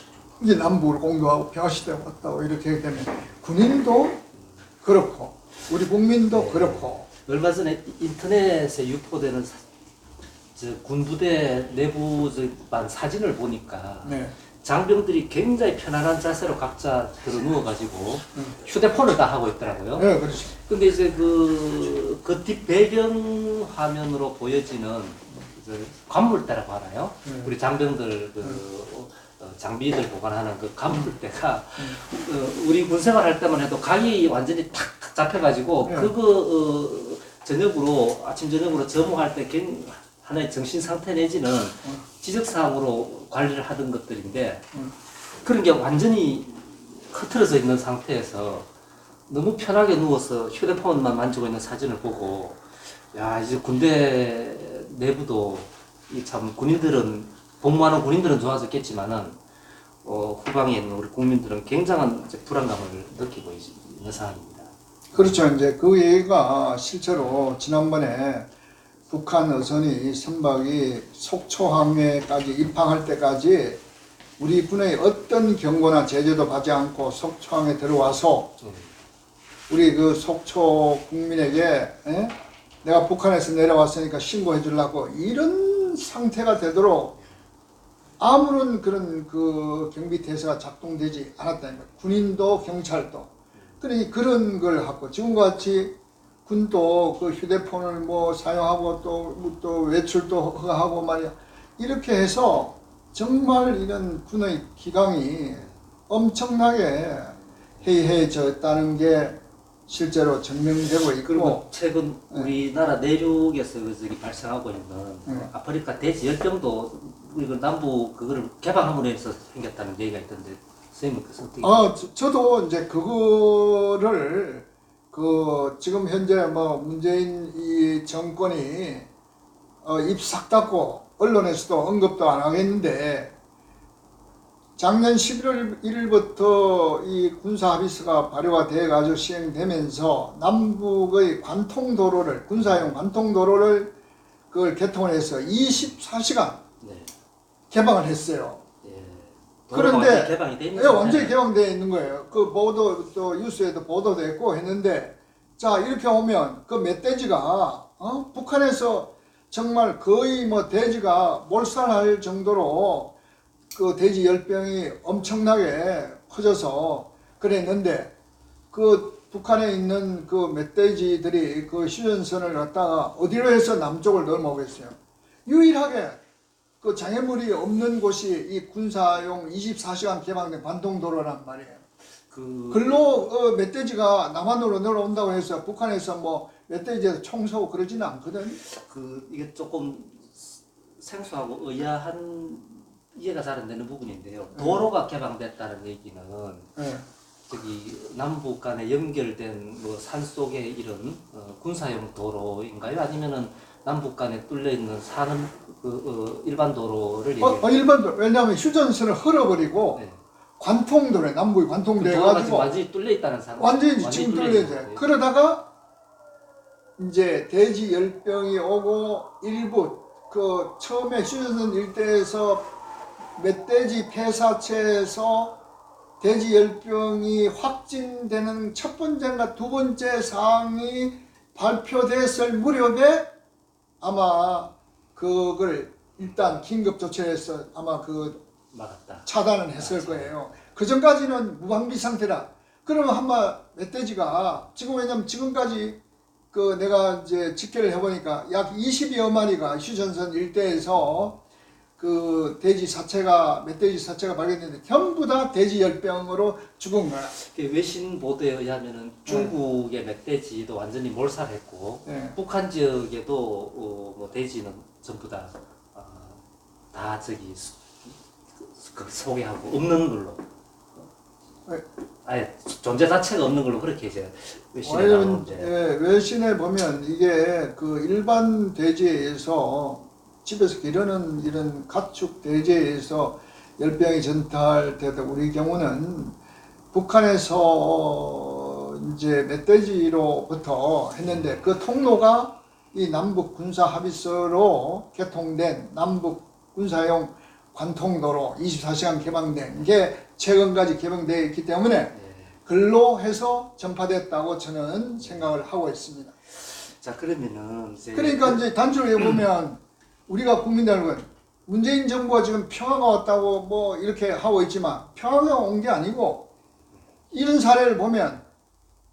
이제 남북을 공유하고 평화시대가 왔다고 이렇게 되면 군인도 그렇고 우리 국민도 그렇고. 얼마 전에 인터넷에 유포되는 군부대 내부 사진을 보니까 장병들이 굉장히 편안한 자세로 각자 들어 누워가지고 휴대폰을 다 하고 있더라고요. 네, 그렇죠. 근데 이제 그 뒷 배경 화면으로 보여지는 관물대라고 하나요? 우리 장병들 장비들 보관하는 그 관물대가 우리 군생활 할 때만 해도 각이 완전히 탁 잡혀가지고 저녁으로 아침 저녁으로 점호할 때 하나의 정신 상태 내지는 지적사항으로 관리를 하던 것들인데 그런 게 완전히 흐트러져 있는 상태에서 너무 편하게 누워서 휴대폰만 만지고 있는 사진을 보고 야 이제 군대 내부도 참 군인들은 복무하는 군인들은 좋아졌겠지만은 후방에 있는 우리 국민들은 굉장한 이제 불안감을 느끼고 있는 상황입니다. 그렇죠. 이제 그 얘기가 실제로 지난번에 북한 어선이 선박이 속초항에까지 입항할 때까지 우리 군의 어떤 경고나 제재도 받지 않고 속초항에 들어와서 우리 그 속초 국민에게 내가 북한에서 내려왔으니까 신고해 주려고 이런 상태가 되도록 아무런 그런 경비 태세가 작동되지 않았다는 거예요. 군인도 경찰도. 그러니 그런 걸 하고 지금과 같이 군도 휴대폰을 사용하고 또 외출도 허가하고 말이야. 이렇게 해서 정말 이런 군의 기강이 엄청나게 해이해졌다는 게 실제로 증명되고 있고. 그리고 최근 우리나라 내륙에서 발생하고 있는 아프리카 돼지 열병도 이거 남부 그거를 개방함으로 해서 생겼다는 얘기가 있던데 선생님께서 어떻게? 저도 이제 그거를 지금 현재 문재인 이 정권이 입 싹 닫고 언론에서도 언급도 안 하겠는데 작년 11월 1일부터 이 군사합의서가 발효가 돼 가지고 시행되면서 남북의 관통도로를 군사용 관통도로를 그걸 개통을 해서 24시간 개방을 했어요. 그런데 개방이 돼 있는 완전히 개방되어 있는 거예요. 보도 또 뉴스에도 보도됐고 했는데 자 이렇게 오면 그 멧돼지가 북한에서 정말 거의 돼지가 몰살할 정도로 그 돼지 열병이 엄청나게 커져서 그랬는데 북한에 있는 멧돼지들이 휴전선을 갖다가 어디로 해서 남쪽을 넘어오겠어요. 유일하게 장애물이 없는 곳이 이 군사용 24시간 개방된 관통도로란 말이에요. 글로 멧돼지가 남한으로 넘어온다고 해서 북한에서 멧돼지에서 총 쏘고 그러지는 않거든. 이게 조금 생소하고 의아한 이해가 잘 안 되는 부분인데요. 도로가 개방됐다는 얘기는 남북 간에 연결된 산속에 이런 군사용 도로인가요? 아니면은 남북 간에 뚫려 있는 산은 일반 도로를 일반 도로. 왜냐하면 휴전선을 헐어버리고 관통도래, 남북이 관통돼 도로가 지금 가지고 완전히 뚫려 있다는 상황. 완전히 지금 뚫려 뚫려 있어요. 있는 그러다가 이제 대지 열병이 오고 일부 그 처음에 휴전선 일대에서 멧돼지 폐사체에서 대지 열병이 확진되는 첫 번째인가 두 번째 사항이 발표됐을 무렵에 아마 그걸 일단 긴급 조치를 해서 아마 그 막았다. 차단을 했을 거예요. 그 전까지는 무방비 상태라. 그러면 한마 멧돼지가 지금 왜냐면 지금까지 그 내가 이제 집계를 해보니까 약 20여 마리가 휴전선 일대에서 그 돼지 사체가 멧돼지 사체가 발견됐는데 전부 다 돼지 열병으로 죽은 거야. 외신 보도에 의하면은 중국의 멧돼지도 완전히 몰살했고 네. 북한 지역에도 뭐 돼지는 전부 다 저기 소개하고 없는 걸로 네. 아예 존재 자체가 없는 걸로 그렇게 이제 외신에 왜냐면 나오는데 외신에 보면 이게 그 일반 돼지에 의해서 집에서 기르는 이런 가축 돼지에 의해서 열병이 전달되다 우리 경우는 북한에서 이제 멧돼지로부터 했는데 그 통로가 이 남북 군사 합의서로 개통된 남북 군사용 관통도로 24시간 개방된 게 최근까지 개방되어 있기 때문에 글로 해서 전파됐다고 저는 생각을 하고 있습니다. 자 그러면은 이제 그러니까 이제 단추를 해보면 우리가 국민 여러분 문재인 정부가 지금 평화가 왔다고 뭐 이렇게 하고 있지만 평화가 온 게 아니고 이런 사례를 보면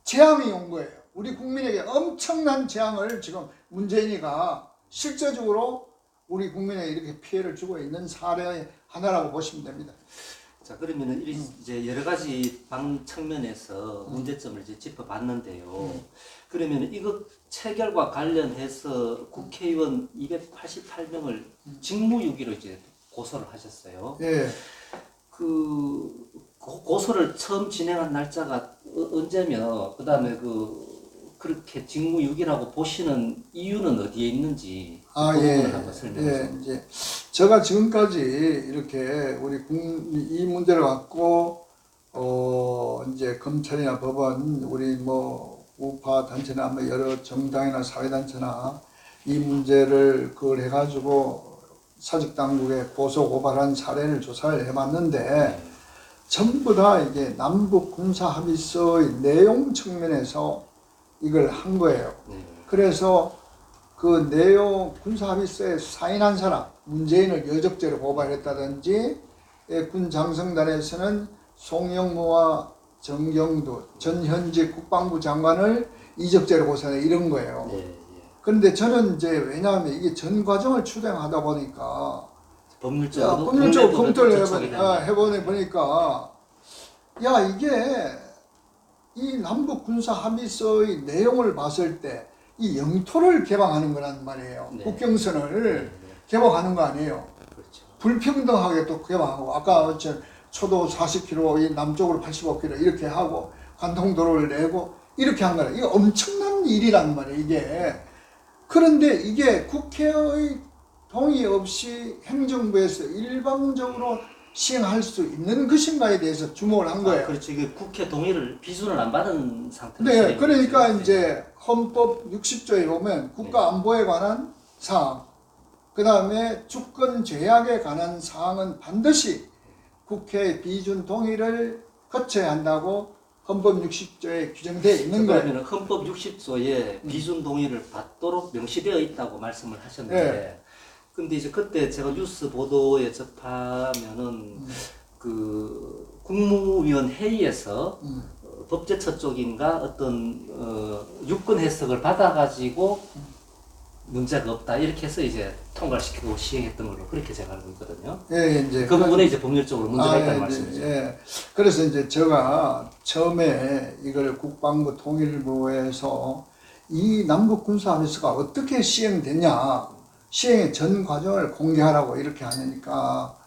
재앙이 온 거예요. 우리 국민에게 엄청난 재앙을 지금 문재인이가 실제적으로 우리 국민에게 이렇게 피해를 주고 있는 사례의 하나라고 보시면 됩니다. 자 그러면은 이제 여러 가지 방 측면에서 문제점을 이제 짚어봤는데요. 그러면 이거 체결과 관련해서 국회의원 288명을 직무유기로 이제 고소를 하셨어요. 예. 그 고소를 처음 진행한 날짜가 언제며 그다음에 그렇게 직무유기라고 보시는 이유는 어디에 있는지 그 부분을 한번 설명해 주세요. 이제 제가 지금까지 이렇게 이 문제를 갖고 이제 검찰이나 법원 우리 뭐 우파 단체나 뭐 여러 정당이나 사회단체나 이 문제를 그걸 해가지고 사직 당국에 고소 고발한 사례를 조사를 해봤는데 전부 다 이게 남북 군사 합의서의 내용 측면에서 이걸 한 거예요. 그래서 그 내용 군사 합의서에 사인한 사람 문재인을 여적죄로 고발했다든지 군 장성단에서는 송영무와 정경두 전현직 국방부 장관을 이적죄로 고소해 이런 거예요. 그런데 저는 이제 왜냐하면 이게 전 과정을 추정하다 보니까 법률적으로 검토를 해보니까 야 이게 이 남북 군사 합의서의 내용을 봤을 때 이 영토를 개방하는 거란 말이에요. 국경선을 개방하는 거 아니에요. 그렇죠. 불평등하게 또 개방하고 아까 초도 40km, 이 남쪽으로 85km 이렇게 하고 관통도로를 내고 이렇게 한 거예요. 이거 엄청난 일이란 말이에요. 이게 그런데 이게 국회의 동의 없이 행정부에서 일방적으로 시행할 수 있는 것인가에 대해서 주목을 한 거예요. 그렇죠. 이게 국회 동의를 비준을 안 받은 상태로. 네, 그러니까 이제 헌법 60조에 보면 국가 안보에 관한 사항, 그 다음에 주권 제약에 관한 사항은 반드시 국회 비준 동의를 거쳐야 한다고 헌법 60조에 규정되어 있는 거예요. 그러면 헌법 60조에 비준 동의를 받도록 명시되어 있다고 말씀을 하셨는데. 근데 이제 그때 제가 뉴스 보도에 접하면은 그 국무위원 회의에서 법제처 쪽인가 어떤 유권 해석을 받아가지고 문제가 없다 이렇게 해서 이제 통과를 시키고 시행했던 걸로 그렇게 제가 알고 있거든요. 예, 이제 그 부분에 이제 법률적으로 문제가 있다는 말씀이죠. 예. 그래서 이제 제가 처음에 이걸 국방부 통일부에서 이 남북 군사 합의서가 어떻게 시행됐냐. 시행의 전 과정을 공개하라고 이렇게 하니까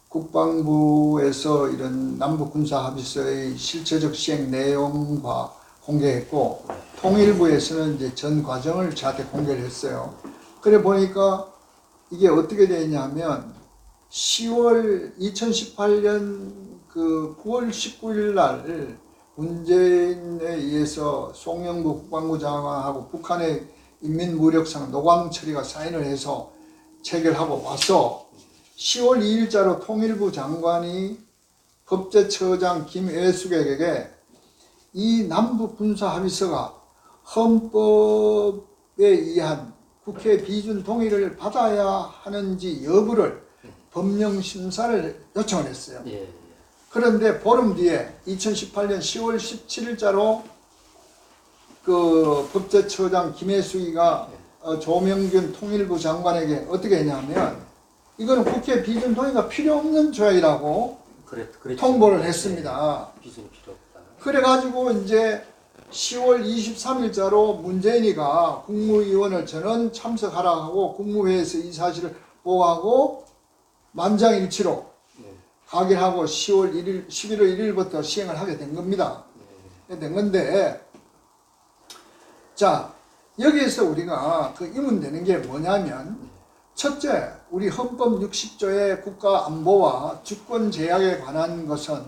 국방부에서 이런 남북군사합의서의 실체적 시행 내용과 공개했고 통일부에서는 이제 전 과정을 저한테 공개를 했어요. 그래 보니까 이게 어떻게 되어 있냐면 10월 2018년 그 9월 19일 날 문재인에 의해서 송영구 국방부 장관하고 북한의 인민무력상 노광철이가 사인을 해서 체결하고 와서 10월 2일자로 통일부 장관이 법제처장 김애숙에게 이 남북 군사 합의서가 헌법에 의한 국회 비준 동의를 받아야 하는지 여부를 법령 심사를 요청을 했어요. 예. 그런데 보름 뒤에 2018년 10월 17일자로 그 법제처장 김혜숙이가 조명균 통일부 장관에게 어떻게 했냐면 이거는 국회 비준 동의가 필요 없는 조약이라고 그랬죠. 통보를 했습니다. 비준이 필요 없다. 그래가지고 이제 10월 23일자로 문재인이가 국무위원을 전원 참석하라 하고 국무회의에서 이 사실을 보고하고 만장일치로 네. 가결하고 11월 1일부터 시행을 하게 된 겁니다. 된 건데, 자, 여기에서 우리가 그 의문되는 게 뭐냐면, 첫째, 우리 헌법 60조의 국가 안보와 주권 제약에 관한 것은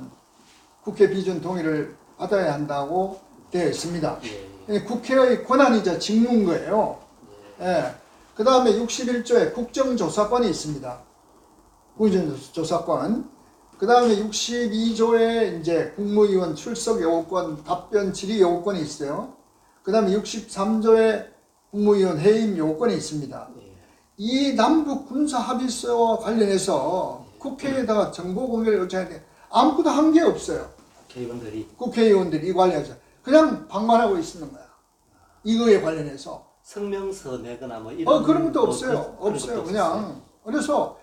국회 비준 동의를 받아야 한다고 되어 있습니다. 국회의 권한이자 직무인 거예요. 예. 그 다음에 61조에 국정조사권이 있습니다. 국정조사권. 그 다음에 62조에 이제 국무위원 출석 요구권, 답변 질의 요구권이 있어요. 그 다음에 63조에 국무위원 해임 요구권이 있습니다. 이 남북 군사 합의서와 관련해서 국회에다가 정보 공개를 요청하는데 아무것도 한 게 없어요. 국회의원들이 이 관련해서 그냥 방관하고 있는 거야. 이거에 관련해서 성명서 내거나 뭐 이런 그런 것도 없어요. 없어요. 그냥 그래서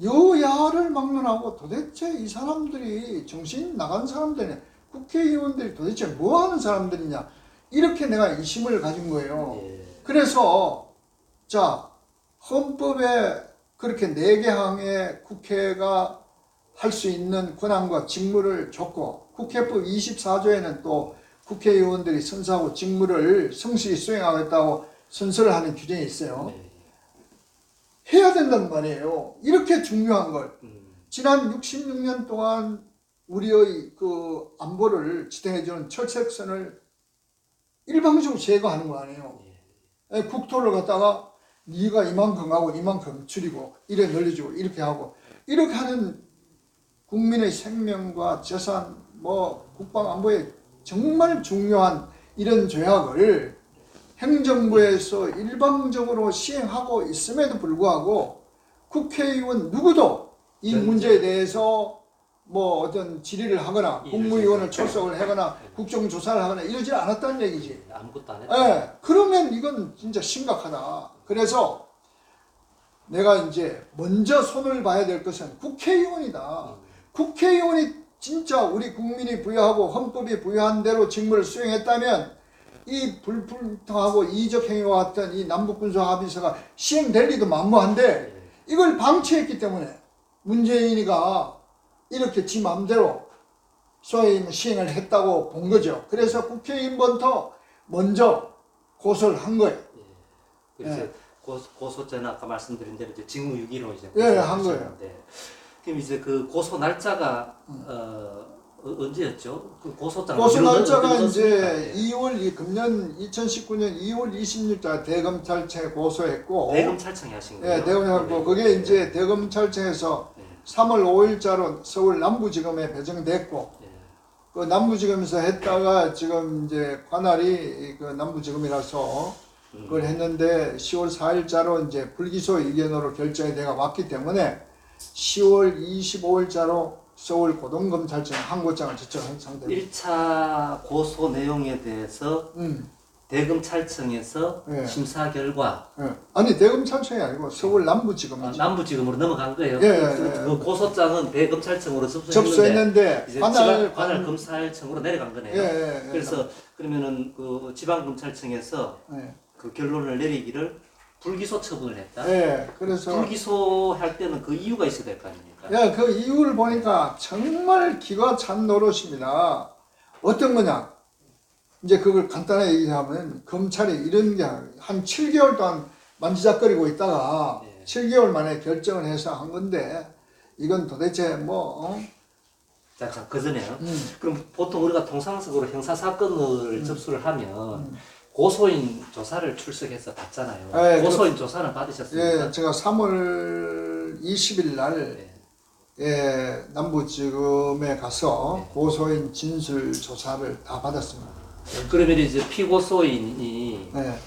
여야를 막론하고 도대체 이 사람들이 정신 나간 사람들이 국회의원들이 도대체 뭐 하는 사람들이냐 이렇게 내가 의심을 가진 거예요. 그래서 자 헌법에 그렇게 4개 항에 국회가 할 수 있는 권한과 직무를 줬고 국회법 24조에는 또 국회의원들이 선사하고 직무를 성실히 수행하겠다고 선서를 하는 규정이 있어요. 해야 된다는 말이에요. 이렇게 중요한 걸. 지난 66년 동안 우리의 그 안보를 지탱해주는 철책선을 일방적으로 제거하는 거 아니에요. 국토를 갖다가 네가 이만큼 하고 이만큼 줄이고 이래 늘려주고 이렇게 하고 이렇게 하는 국민의 생명과 재산 뭐 국방안보에 정말 중요한 이런 조약을 행정부에서 일방적으로 시행하고 있음에도 불구하고 국회의원 누구도 이 문제에 대해서 뭐 어떤 질의를 하거나 국무위원을 출석을 하거나 국정조사를 하거나 이러지 않았다는 얘기지. 아무것도 안 했다. 그러면 이건 진짜 심각하다. 그래서 내가 이제 먼저 손을 봐야 될 것은 국회의원이다. 국회의원이 진짜 우리 국민이 부여하고 헌법이 부여한 대로 직무를 수행했다면 이 불분명하고 이적 행위와 같은 이 남북군사 합의서가 시행될 리도 만무한데 이걸 방치했기 때문에 문재인이가 이렇게 지 마음대로 소위 시행을 했다고 본 거죠. 그래서 국회의원부터 먼저 고소를 한 거예요. 그래서 고소죄는 아까 말씀드린 대로 이제 직무유기로 이제 한 거예요. 그럼 이제 그 고소 날짜가 언제였죠? 그 고소 날짜가 이제 2월 금년 2019년 2월 26일 대검찰청에 고소했고 대검찰청에 하신 거예요? 대검찰청 그게 이제 대검찰청에서 3월 5일자로 서울 남부지검에 배정됐고 그 남부지검에서 했다가 지금 이제 관할이 그 남부지검이라서 그걸 했는데 10월 4일자로 이제 불기소 의견으로 결정이 돼가 왔기 때문에 10월 25일자로 서울 고등검찰청에 항고장을 제출한 상태입니다. 1차 고소 내용에 대해서 대검찰청에서 심사 결과 아니 대검찰청이 아니고 서울 남부지검이죠. 남부지검으로 넘어간 거예요. 그 고소장은 대검찰청으로 접수했는데 이제 관할 검찰청으로 내려간 거네요. 그래서 그러면은 그 지방검찰청에서 그 결론을 내리기를 불기소 처분을 했다. 그래서 불기소할 때는 그 이유가 있어야 될 거 아닙니까? 그 이유를 보니까 정말 기가 찬 노릇입니다. 어떤 거냐? 이제 그걸 간단하게 얘기하면 검찰이 이런 게 한 7개월 동안 만지작거리고 있다가 7개월 만에 결정을 해서 한 건데 이건 도대체 뭐 자, 그 전에요. 그럼 보통 우리가 통상적으로 형사 사건을 접수를 하면 고소인 조사를 출석해서 받잖아요. 네, 고소인 조사는 받으셨습니까? 예, 제가 3월 20일 날 네. 예, 남부지검에 가서 네. 고소인 진술 조사를 다 받았습니다. 그러면 이제 피고소인이 네.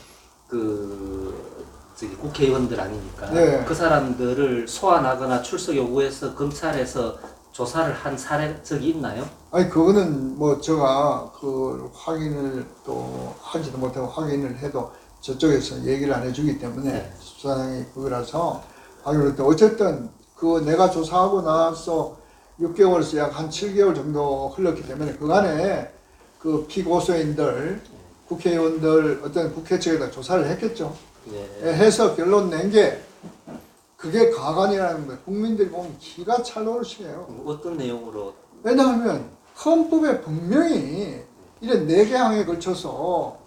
저기 국회의원들 아닙니까? 네. 그 사람들을 소환하거나 출석 요구해서 검찰에서 조사를 한 적이 있나요? 아니 그거는 뭐 제가 그 확인을 또 하지도 못하고 확인을 해도 저쪽에서 얘기를 안 해주기 때문에 네. 수사장이 그거라서 확인을 했는데 어쨌든 그 내가 조사하고 나서 6개월에서 약 한 7개월 정도 흘렀기 때문에 그간에 그 피고소인들 국회의원들 어떤 국회 측에다 조사를 했겠죠. 네. 해서 결론 낸 게 그게 가관이라는 거예요. 국민들이 보면 기가 찰노릇이에요. 어떤 내용으로? 왜냐하면 헌법에 분명히 이런 4개항에 걸쳐서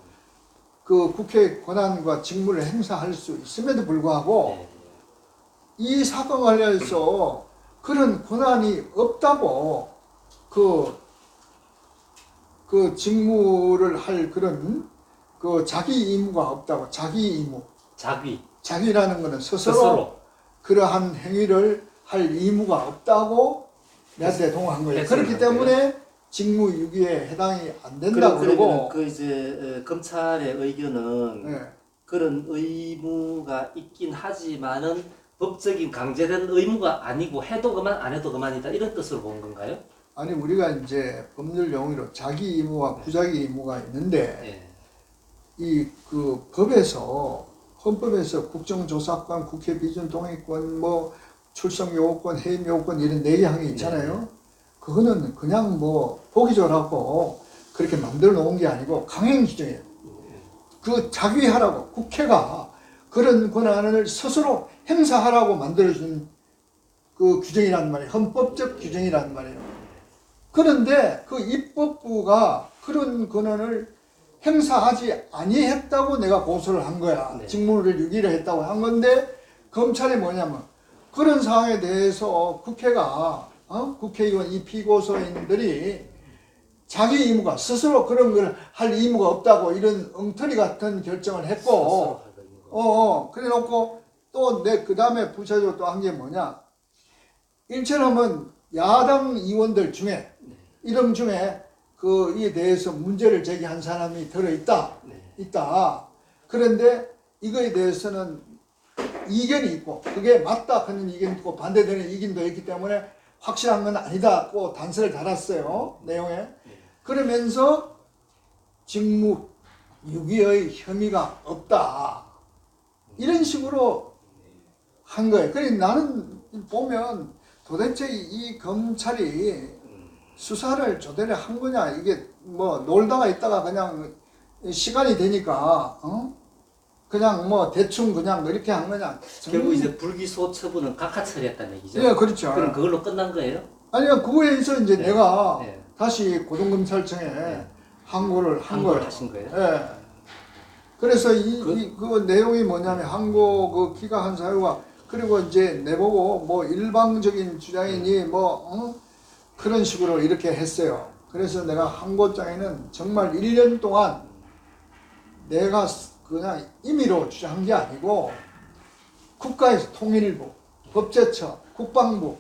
그 국회 권한과 직무를 행사할 수 있음에도 불구하고 네. 이 사건 관련해서 그런 권한이 없다고 그 직무를 할 그런 그 자기 의무가 없다고. 자기 의무. 자기라는 것은 스스로 그러한 행위를 할 의무가 없다고 내한테 동한 거예요. 그렇기 때문에 직무유기에 해당이 안 된다고 그러고. 그 이제 검찰의 의견은 네. 그런 의무가 있긴 하지만은 법적인 강제된 의무가 아니고 해도 그만 안 해도 그만이다 이런 뜻으로 본 건가요? 아니 우리가 이제 법률 용어로 자기 의무와 부자기 의무가 있는데 네. 이 그 법에서 헌법에서 국정조사권, 국회 비준 동의권, 뭐 출석 요구권, 해임 요구권 이런 4개항이 있잖아요. 네. 그거는 그냥 뭐 보기 좋라고 그렇게 만들어 놓은 게 아니고 강행 규정이에요. 그 자기 하라고 국회가 그런 권한을 스스로 행사하라고 만들어준 그 규정이란 말이에요. 헌법적 규정이란 말이에요. 그런데 그 입법부가 그런 권한을 행사하지 아니했다고 내가 고소를 한 거야. 네. 직무를 유기를 했다고 한 건데 검찰이 뭐냐면 그런 상황에 대해서 국회가 국회의원 이 피고소인들이 자기 의무가 스스로 그런 걸 할 의무가 없다고 이런 엉터리 같은 결정을 했고 그래 놓고 또 내 그 다음에 부차적으로 또 한 게 뭐냐 일처럼은 야당 의원들 중에 이름 중에 그에 대해서 문제를 제기한 사람이 들어있다. 있다. 그런데 이거에 대해서는 이견이 있고 그게 맞다 하는 이견이 있고 반대되는 이견도 있기 때문에 확실한 건 아니다고 단서를 달았어요. 내용에. 그러면서 직무유기의 혐의가 없다. 이런 식으로 한 거예요. 그래서 나는 보면 도대체 이 검찰이 수사를 제대로 한 거냐, 이게 뭐 놀다가 있다가 그냥 시간이 되니까 그냥 뭐 대충 그냥 이렇게 한 거냐. 결국 이제 불기소 처분은 각하 처리했다는 얘기죠. 예, 그렇죠. 그럼 그걸로 끝난 거예요? 아니요, 그거에서 이제 네. 내가 네. 다시 고등검찰청에 항고를 한 항고를 거예요. 하신 거예요? 예. 그래서 그 내용이 뭐냐면 항고 그 기각한 사유가 그리고 이제 내보고 뭐 일방적인 주장이니 뭐 그런 식으로 이렇게 했어요. 그래서 내가 항고장에는 정말 1년 동안 내가 그냥 임의로 주장한 게 아니고 국가에서 통일부, 법제처, 국방부,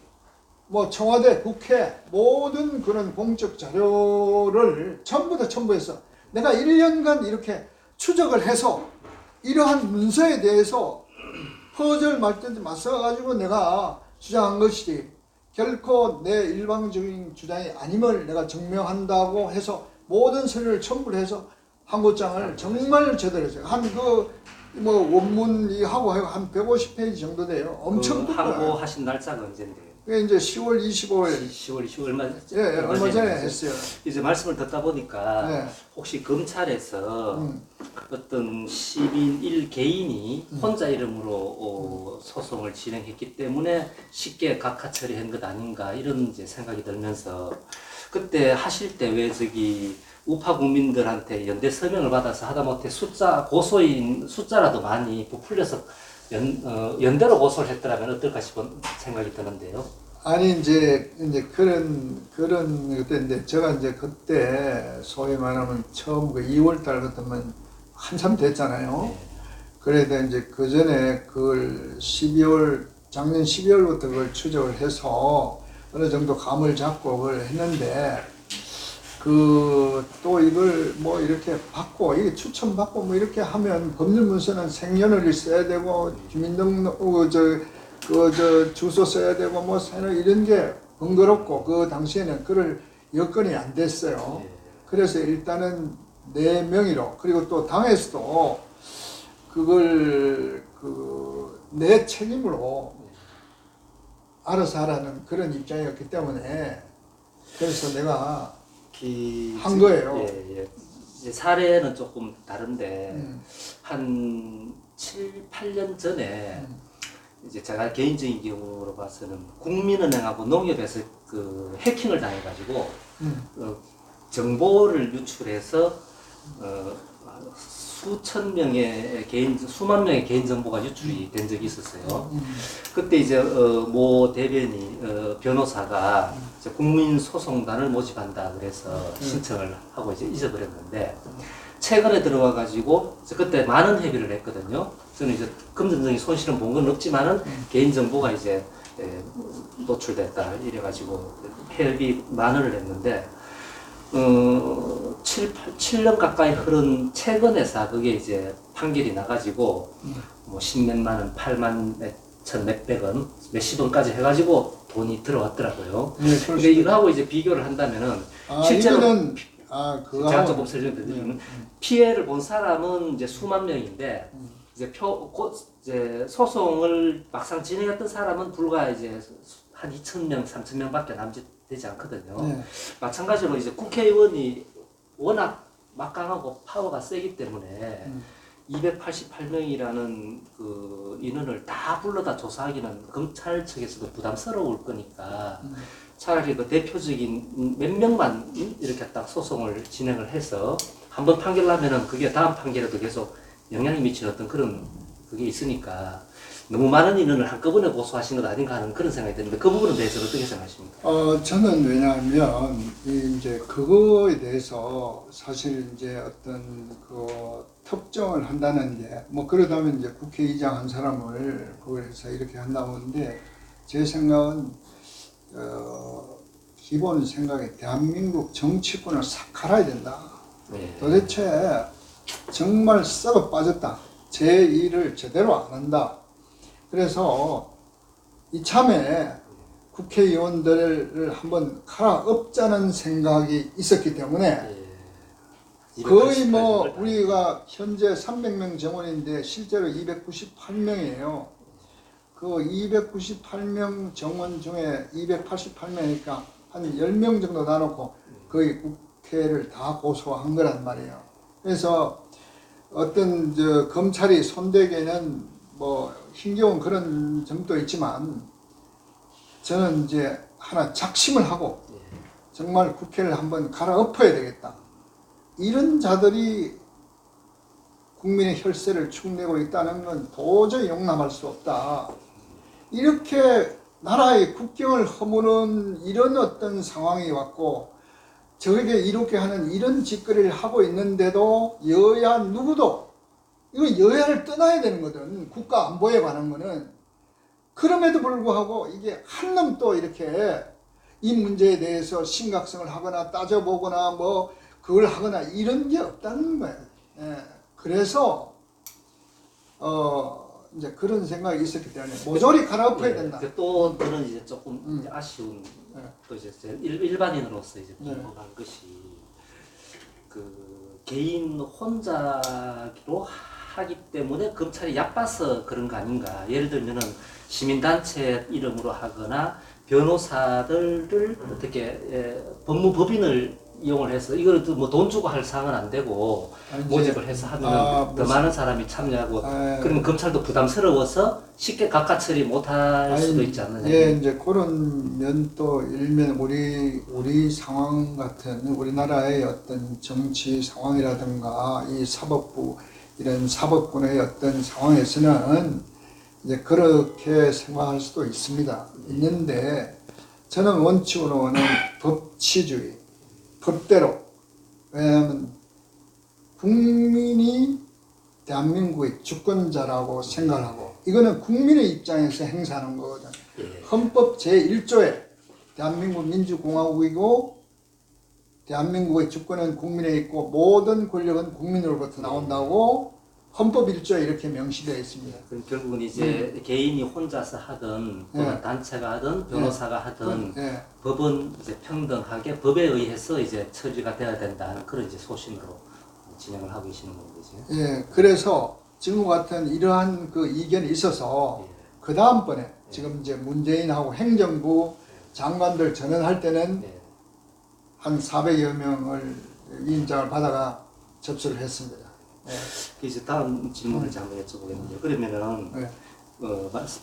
뭐 청와대, 국회 모든 그런 공적 자료를 전부 다 첨부해서 내가 1년간 이렇게 추적을 해서 이러한 문서에 대해서 퍼즐 말든지 맞서가지고 내가 주장한 것이지 결코 내 일방적인 주장이 아님을 내가 증명한다고 해서 모든 서류를 첨부를 해서 항고장을 정말 제대로 했어요. 한 뭐 원문하고 한 150페이지 정도 돼요. 엄청 큰 거예요. 항고하신 날짜가 언제인데요? 그게 이제 10월 25일. 10월 얼마 얼마 전에 했어요. 이제 말씀을 듣다 보니까 네. 혹시 검찰에서 어떤 시민 1개인이 혼자 이름으로 소송을 진행했기 때문에 쉽게 각하 처리한 것 아닌가 이런 이제 생각이 들면서 그때 하실 때 왜 저기 우파 국민들한테 연대 서명을 받아서 하다못해 고소인 숫자라도 많이 부풀려서 연대로 고소를 했더라면 어떨까 싶은 생각이 드는데요. 아니 이제 그런 그때인데 제가 이제 그때 소위 말하면 처음 그 2월 달 같으면 한참 됐잖아요. 네. 그래도 이제 그 전에 그걸 작년 12월부터 그걸 추적을 해서 어느 정도 감을 잡고 그걸 했는데 또 이걸 뭐 이렇게 받고 이게 추천받고 뭐 이렇게 하면 법률 문서는 생년월일 써야 되고 주민등록 주소 써야 되고 뭐 이런 게 번거롭고 그 당시에는 그럴 여건이 안 됐어요. 네. 그래서 일단은 내 명의로 그리고 또 당에서도 그걸 내 책임으로 알아서 하라는 그런 입장이었기 때문에 그래서 내가 한 거예요. 예. 이제 사례는 조금 다른데 한 7, 8년 전에 이제 제가 개인적인 경우로 봐서는 국민은행하고 농협에서 그 해킹을 당해가지고 정보를 유출해서 수만 명의 개인 정보가 유출이 된 적이 있었어요. 그때 이제 모 대변인 변호사가 이제 국민소송단을 모집한다 그래서 신청을 하고 이제 잊어버렸는데 최근에 들어와 가지고 그때 많은 회비를 냈거든요. 저는 이제 금전적인 손실은 본 건 없지만은 개인 정보가 이제 노출됐다 이래 가지고 회비 만 원을 냈는데 7년 가까이 흐른 최근에서 그게 이제 판결이 나가지고 뭐 10몇만 원, 8만 몇백 원, 몇십 원까지 해가지고 돈이 들어왔더라고요. 네, 근데 이거하고 이제 비교를 한다면은 실제로 제가 조금 설명드리면 피해를 본 사람은 이제 수만 명인데 이제 이제 소송을 막상 진행했던 사람은 불과 이제 한 2,000명, 3,000명밖에 남짓되지 않거든요. 네. 마찬가지로 이제 국회의원이 워낙 막강하고 파워가 세기 때문에 288명이라는 그 인원을 다 불러다 조사하기는 검찰 측에서도 부담스러울 거니까 차라리 그 대표적인 몇 명만 이렇게 딱 소송을 진행을 해서 한번 판결 나면은 그게 다음 판결에도 계속 영향이 미치는 어떤 그런 그게 있으니까 너무 많은 인원을 한꺼번에 고소하신 것 아닌가 하는 그런 생각이 드는데 그 부분에 대해서 어떻게 생각하십니까? 저는 왜냐하면 이제 그거에 대해서 사실 이제 어떤 그 특정을 한다는 게 뭐 그러다면 이제 국회의장 한 사람을 그거에서 이렇게 한다고 하는데 제 생각은 기본 생각에 대한민국 정치권을 싹 갈아야 된다. 네. 도대체 정말 썩어 빠졌다. 제 일을 제대로 안 한다. 그래서 이참에 국회의원들을 한번 갈아엎자는 생각이 있었기 때문에 거의 뭐 우리가 현재 300명 정원인데 실제로 298명이에요. 그 298명 정원 중에 288명이니까 한 10명 정도 나놓고 거의 국회를 다 고소한 거란 말이에요. 그래서 어떤 검찰이 손대기에는 뭐 힘겨운 그런 점도 있지만 저는 이제 하나 작심을 하고 정말 국회를 한번 갈아엎어야 되겠다. 이런 자들이 국민의 혈세를 축내고 있다는 건 도저히 용납할 수 없다. 이렇게 나라의 국경을 허무는 이런 어떤 상황이 왔고 저에게 이렇게 하는 이런 짓거리를 하고 있는데도 여야 누구도 이거 여야를 떠나야 되는 거든. 국가 안보에 관한 거는. 그럼에도 불구하고 이게 한놈 또 이렇게 이 문제에 대해서 심각성을 하거나 따져보거나 뭐 그걸 하거나 이런 게 없다는 거예요. 예. 그래서 이제 그런 생각이 있었기 때문에 모조리 갈아엎어야 된다. 또 저는 이제 조금 이제 아쉬운 또 이제 일반인으로서 이제 궁금한 것이 그 개인 혼자로 하기 때문에 검찰이 얕봐서 그런 거 아닌가. 예를 들면은 시민단체 이름으로 하거나 변호사들을 어떻게 법무법인을 이용을 해서 이걸 뭐 돈 주고 할 사항은 안 되고 모집을 해서 하면 더 많은 사람이 참여하고 그러면 검찰도 부담스러워서 쉽게 각하 처리 못할 수도 있지 않느냐. 예, 이제 그런 면도 일면 우리 상황 같은 우리나라의 어떤 정치 상황이라든가 이 사법부 이런 사법군의 어떤 상황에서는 이제 그렇게 생각할 수도 있습니다. 있는데 저는 원칙으로는 법치주의, 법대로. 왜냐하면 국민이 대한민국의 주권자라고 생각하고 이거는 국민의 입장에서 행사하는 거거든. 예. 헌법 제1조에 대한민국 민주공화국이고 대한민국의 주권은 국민에 있고 모든 권력은 국민으로부터 나온다고 헌법 1조에 이렇게 명시되어 있습니다. 그럼 결국은 이제 개인이 혼자서 하든 또는 예. 단체가 하든 변호사가 하든 예. 법은 이제 평등하게 법에 의해서 이제 처리가 돼야 된다는 그런 이제 소신으로 진행을 하고 계시는 거죠. 예, 그래서 지금과 같은 이러한 그 이견이 있어서 그 다음번에 지금 이제 문재인하고 행정부 장관들 전원할 때는 예. 한 400여 명을 위임장을 받아가 접수를 했습니다. 예. 이제 다음 질문을 이제 한번 여쭤보겠는데요. 그러면은 예.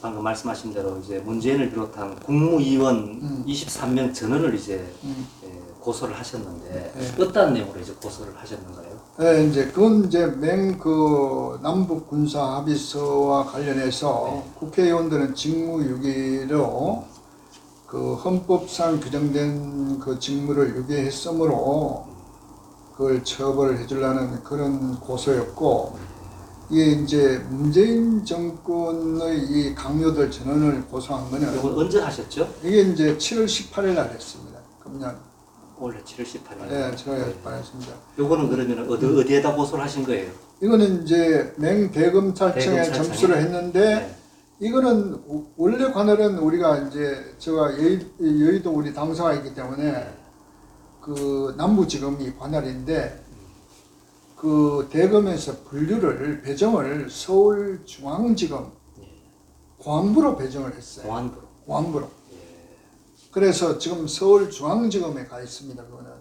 방금 말씀하신 대로 이제 문재인을 비롯한 국무위원 23명 전원을 이제 고소를 하셨는데 어떤 내용으로 이제 고소를 하셨는가요? 예, 이제 그건 이제 그 남북 군사 합의서와 관련해서 국회의원들은 직무유기로 그 헌법상 규정된 그 직무를 유기했으므로 그걸 처벌을 해주려는 그런 고소였고, 이게 이제 문재인 정권의 이 강요들 전원을 고소한 거는 이건 언제 하셨죠? 이게 이제 7월 18일 날 했습니다. 금년. 올해 7월 18일. 네, 제가 했습니다. 요거는 그러면 어디에다 고소를 하신 거예요? 이거는 이제 맹대검찰청에 대검찰청에? 접수를 했는데, 네. 이거는 원래 관할은 우리가 이제 제가 여의도 우리 당사가 있기 때문에 그 남부지검이 관할인데 그 대검에서 분류를 배정을 서울중앙지검 고안부로 배정을 했어요. 공안부로. 고안부로. 그래서 지금 서울중앙지검에 가 있습니다. 그거는.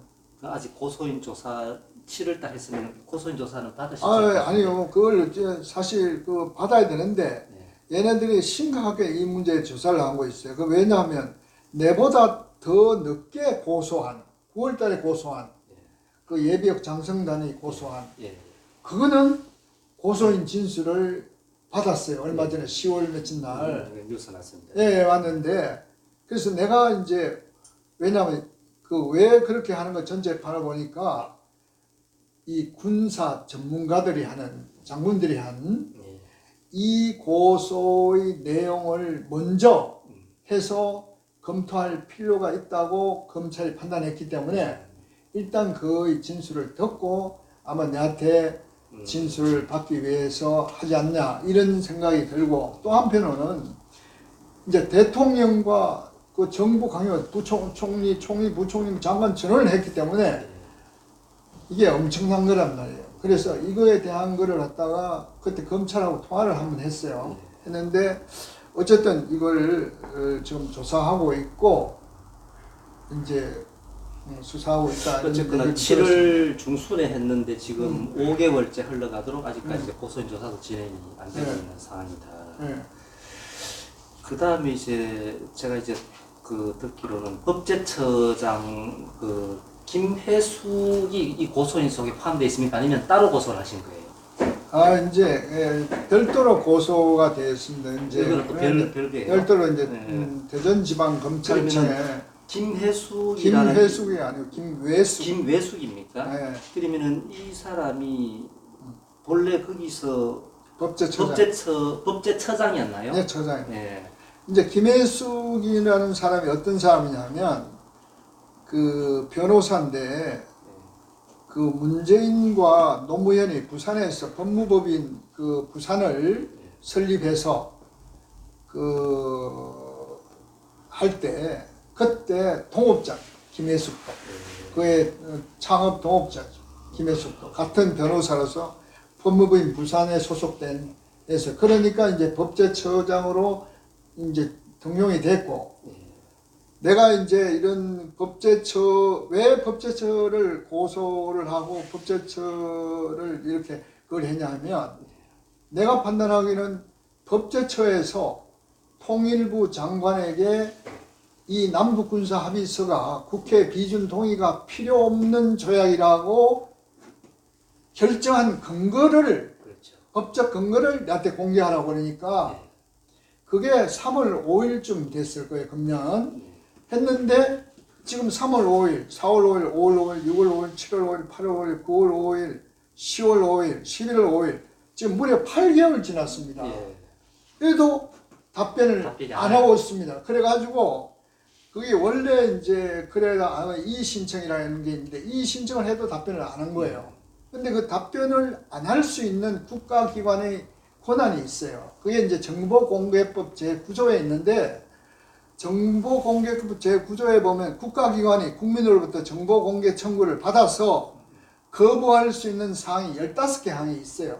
아직 고소인 조사 7월달 했으면 고소인 조사는 받으시죠? 아니요. 그걸 이제 사실 그 받아야 되는데 얘네들이 심각하게 이 문제에 조사를 하고 있어요. 그 왜냐하면 내보다 더 늦게 고소한 9월달에 고소한 그 예비역 장성단이 고소한 그거는 고소인 진술을 받았어요. 얼마 전에 10월 며칠 날. 뉴스 났습니다. 예, 왔는데 그래서 내가 이제 왜냐하면 그 왜 그렇게 하는 거 전체 바라보니까 이 군사 전문가들이 하는 장군들이 한 이 고소의 내용을 먼저 해서 검토할 필요가 있다고 검찰이 판단했기 때문에 일단 그 진술을 듣고 아마 내한테 진술을 받기 위해서 하지 않냐 이런 생각이 들고, 또 한편으로는 이제 대통령과 그 정부 강요 총리, 부총리, 장관 전원을 했기 때문에 이게 엄청난 거란 말이에요. 그래서 이거에 대한 거를 갖다가 그때 검찰하고 통화를 한번 했어요. 했는데 어쨌든 이걸 지금 조사하고 있고 이제 수사하고 있다. 어쨌거나 7월 중순에 했는데 지금 5개월째 흘러가도록 아직까지 이제 고소인 조사도 진행이 안 되고 있는 상황이다. 그 다음에 이제 제가 이제 그 듣기로는 법제처장 그 김혜숙이 이 고소인 속에 포함되어 있습니까? 아니면 따로 고소를 하신 거예요? 이제 별도로 고소가 되었습니다. 이제 이거는 또 별개예요. 별도로 이제 대전지방검찰청에 김혜숙이 아니고 김외숙. 김외숙입니까? 네. 그러면은 이 사람이 본래 거기서 법제처장이었나요? 네, 처장. 네. 이제 김혜숙이라는 사람이 어떤 사람이냐면 그 변호사인데 그 문재인과 노무현이 부산에서 법무법인 그 부산을 설립해서 그 할 때 그때 동업자 김혜숙도 그의 창업 동업자 김혜숙도 같은 변호사로서 법무부인 부산에 소속된 해서 그러니까 이제 법제처장으로 이제 등용이 됐고, 내가 이제 이런 왜 법제처를 고소를 하고 법제처를 이렇게 그걸 했냐면 내가 판단하기는 법제처에서 통일부 장관에게 이 남북군사 합의서가 국회 비준 동의가 필요 없는 조약이라고 결정한 근거를 그렇죠. 법적 근거를 나한테 공개하라고 그러니까 그게 3월 5일쯤 됐을 거예요. 금년. 했는데 지금 3월 5일, 4월 5일, 5월 5일, 6월 5일, 7월 5일, 8월 5일, 9월 5일, 10월 5일, 11월 5일 지금 무려 8개월 지났습니다. 예. 그래도 답변을 답변이 안 하고 있습니다. 그래가지고 그게 원래 이제 그래가 이의 신청이라는 게 있는데 이의 신청을 해도 답변을 안 한 거예요. 근데 그 답변을 안 할 수 있는 국가기관의 권한이 있어요. 그게 이제 정보공개법 제9조에 있는데 정보공개법 제9조에 보면 국가기관이 국민으로부터 정보공개 청구를 받아서 거부할 수 있는 사항이 15개 항이 있어요.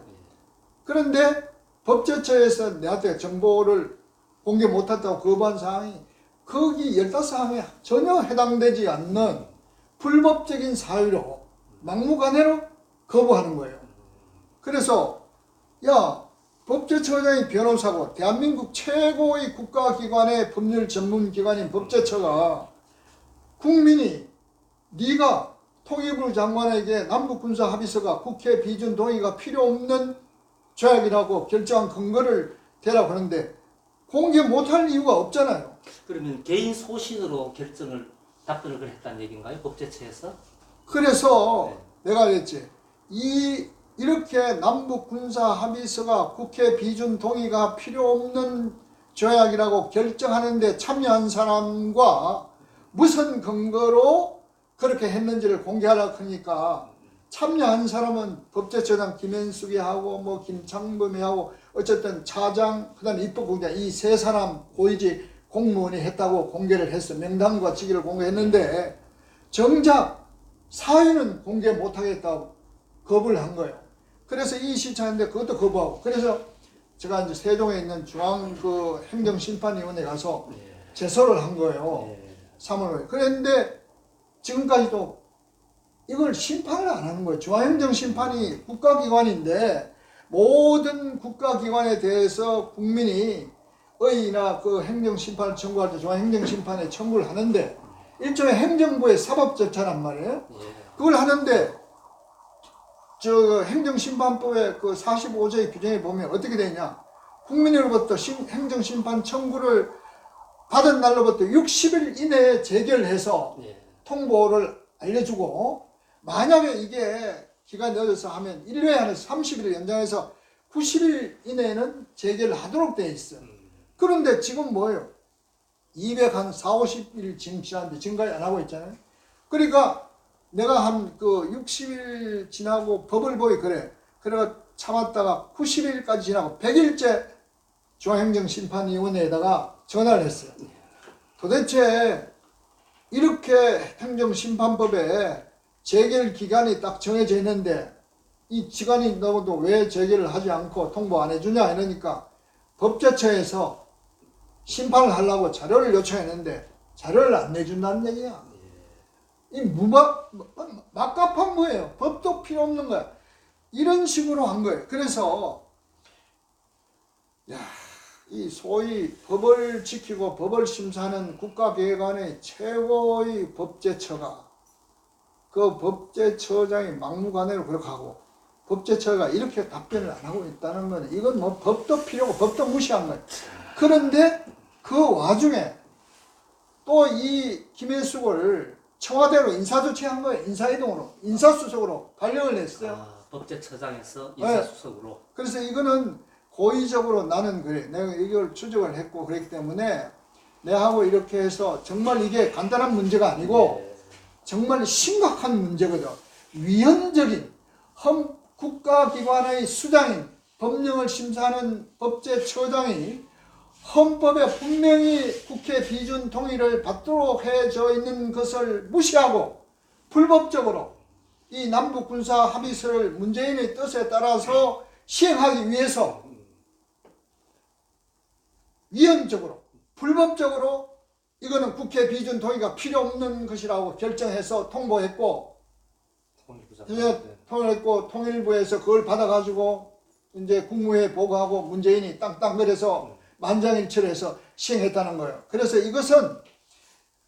그런데 법제처에서 내한테 정보를 공개 못했다고 거부한 사항이 거기 15항에 전혀 해당되지 않는 불법적인 사유로 막무가내로 거부하는 거예요. 그래서 야 법제처장이 변호사고 대한민국 최고의 국가기관의 법률 전문기관인 법제처가 국민이 네가 통일부 장관에게 남북군사합의서가 국회 비준 동의가 필요 없는 조약이라고 결정한 근거를 대라고 하는데 공개 못할 이유가 없잖아요. 그러면 개인 소신으로 답변을 했다는 얘기인가요? 법제처에서? 그래서 네. 내가 그랬지. 이렇게 남북 군사 합의서가 국회 비준 동의가 필요 없는 조약이라고 결정하는데 참여한 사람과 무슨 근거로 그렇게 했는지를 공개하려고 하니까 참여한 사람은 법제처장 김현숙이 하고 뭐 김창범이 하고 어쨌든 차장 그다음에 입법국장 이 세 사람 고위직 공무원이 했다고 공개를 했어. 명단과 직위를 공개했는데 정작 사유는 공개 못하겠다고 거부를 한 거예요. 그래서 이 신청했는데 그것도 거부하고 그래서 제가 이제 세종에 있는 중앙 그 행정심판위원회에 가서 제소를 한 거예요. 3월에. 그랬는데 지금까지도 이걸 심판을 안 하는 거예요. 중앙행정심판이 국가기관인데 모든 국가기관에 대해서 국민이 의의나 그 행정심판을 청구할 때 중앙행정심판에 청구를 하는데 일종의 행정부의 사법 절차란 말이에요. 그걸 하는데 저 행정심판법의 그 45조의 규정에 보면 어떻게 되냐. 국민으로부터 행정심판 청구를 받은 날로부터 60일 이내에 재결해서 통보를 알려주고 만약에 이게 기간이 늦어서 하면 1회 안에서 30일을 연장해서 90일 이내에는 재결을 하도록 되어 있어요. 그런데 지금 뭐예요? 240, 50일 지금 지났는데 지금까지 안 하고 있잖아요. 그러니까 내가 한 그 60일 지나고 법을 보이 그래. 그래가 참았다가 90일까지 지나고 100일째 중앙행정심판위원회에다가 전화를 했어요. 도대체 이렇게 행정심판법에 재결 기간이 딱 정해져 있는데 이 기간이 넘어도 왜 재결을 하지 않고 통보 안 해주냐 이러니까 법제처에서 심판을 하려고 자료를 요청했는데 자료를 안 내준다는 얘기야. 이 막갑한 거예요. 법도 필요 없는 거야. 이런 식으로 한 거예요. 그래서 이 소위 법을 지키고 법을 심사하는 국가기관의 최고의 법제처가 그 법제처장이 막무가내로 그렇게 하고 법제처가 이렇게 답변을 안 하고 있다는 건 이건 뭐 법도 필요 없고 법도 무시한 거예요. 그런데 그 와중에 또 이 김혜숙을 청와대로 인사조치한 거예요. 인사이동으로 인사수석으로 발령을 했어요. 법제처장에서 인사수석으로. 그래서 이거는 고의적으로 나는 그래. 내가 이걸 추적을 했고 그랬기 때문에 내하고 이렇게 해서 정말 이게 간단한 문제가 아니고 정말 심각한 문제거든. 위헌적인 국가기관의 수장인 법령을 심사하는 법제처장이 헌법에 분명히 국회 비준 동의를 받도록 해져 있는 것을 무시하고 불법적으로 이 남북군사 합의서를 문재인의 뜻에 따라서 시행하기 위해서 위헌적으로 불법적으로 이거는 국회 비준 동의가 필요 없는 것이라고 결정해서 통보했고 통일했고 통일부에서 그걸 받아가지고 이제 국무회에 보고하고 문재인이 땅땅거려서 만장일치해서 시행했다는 거예요. 그래서 이것은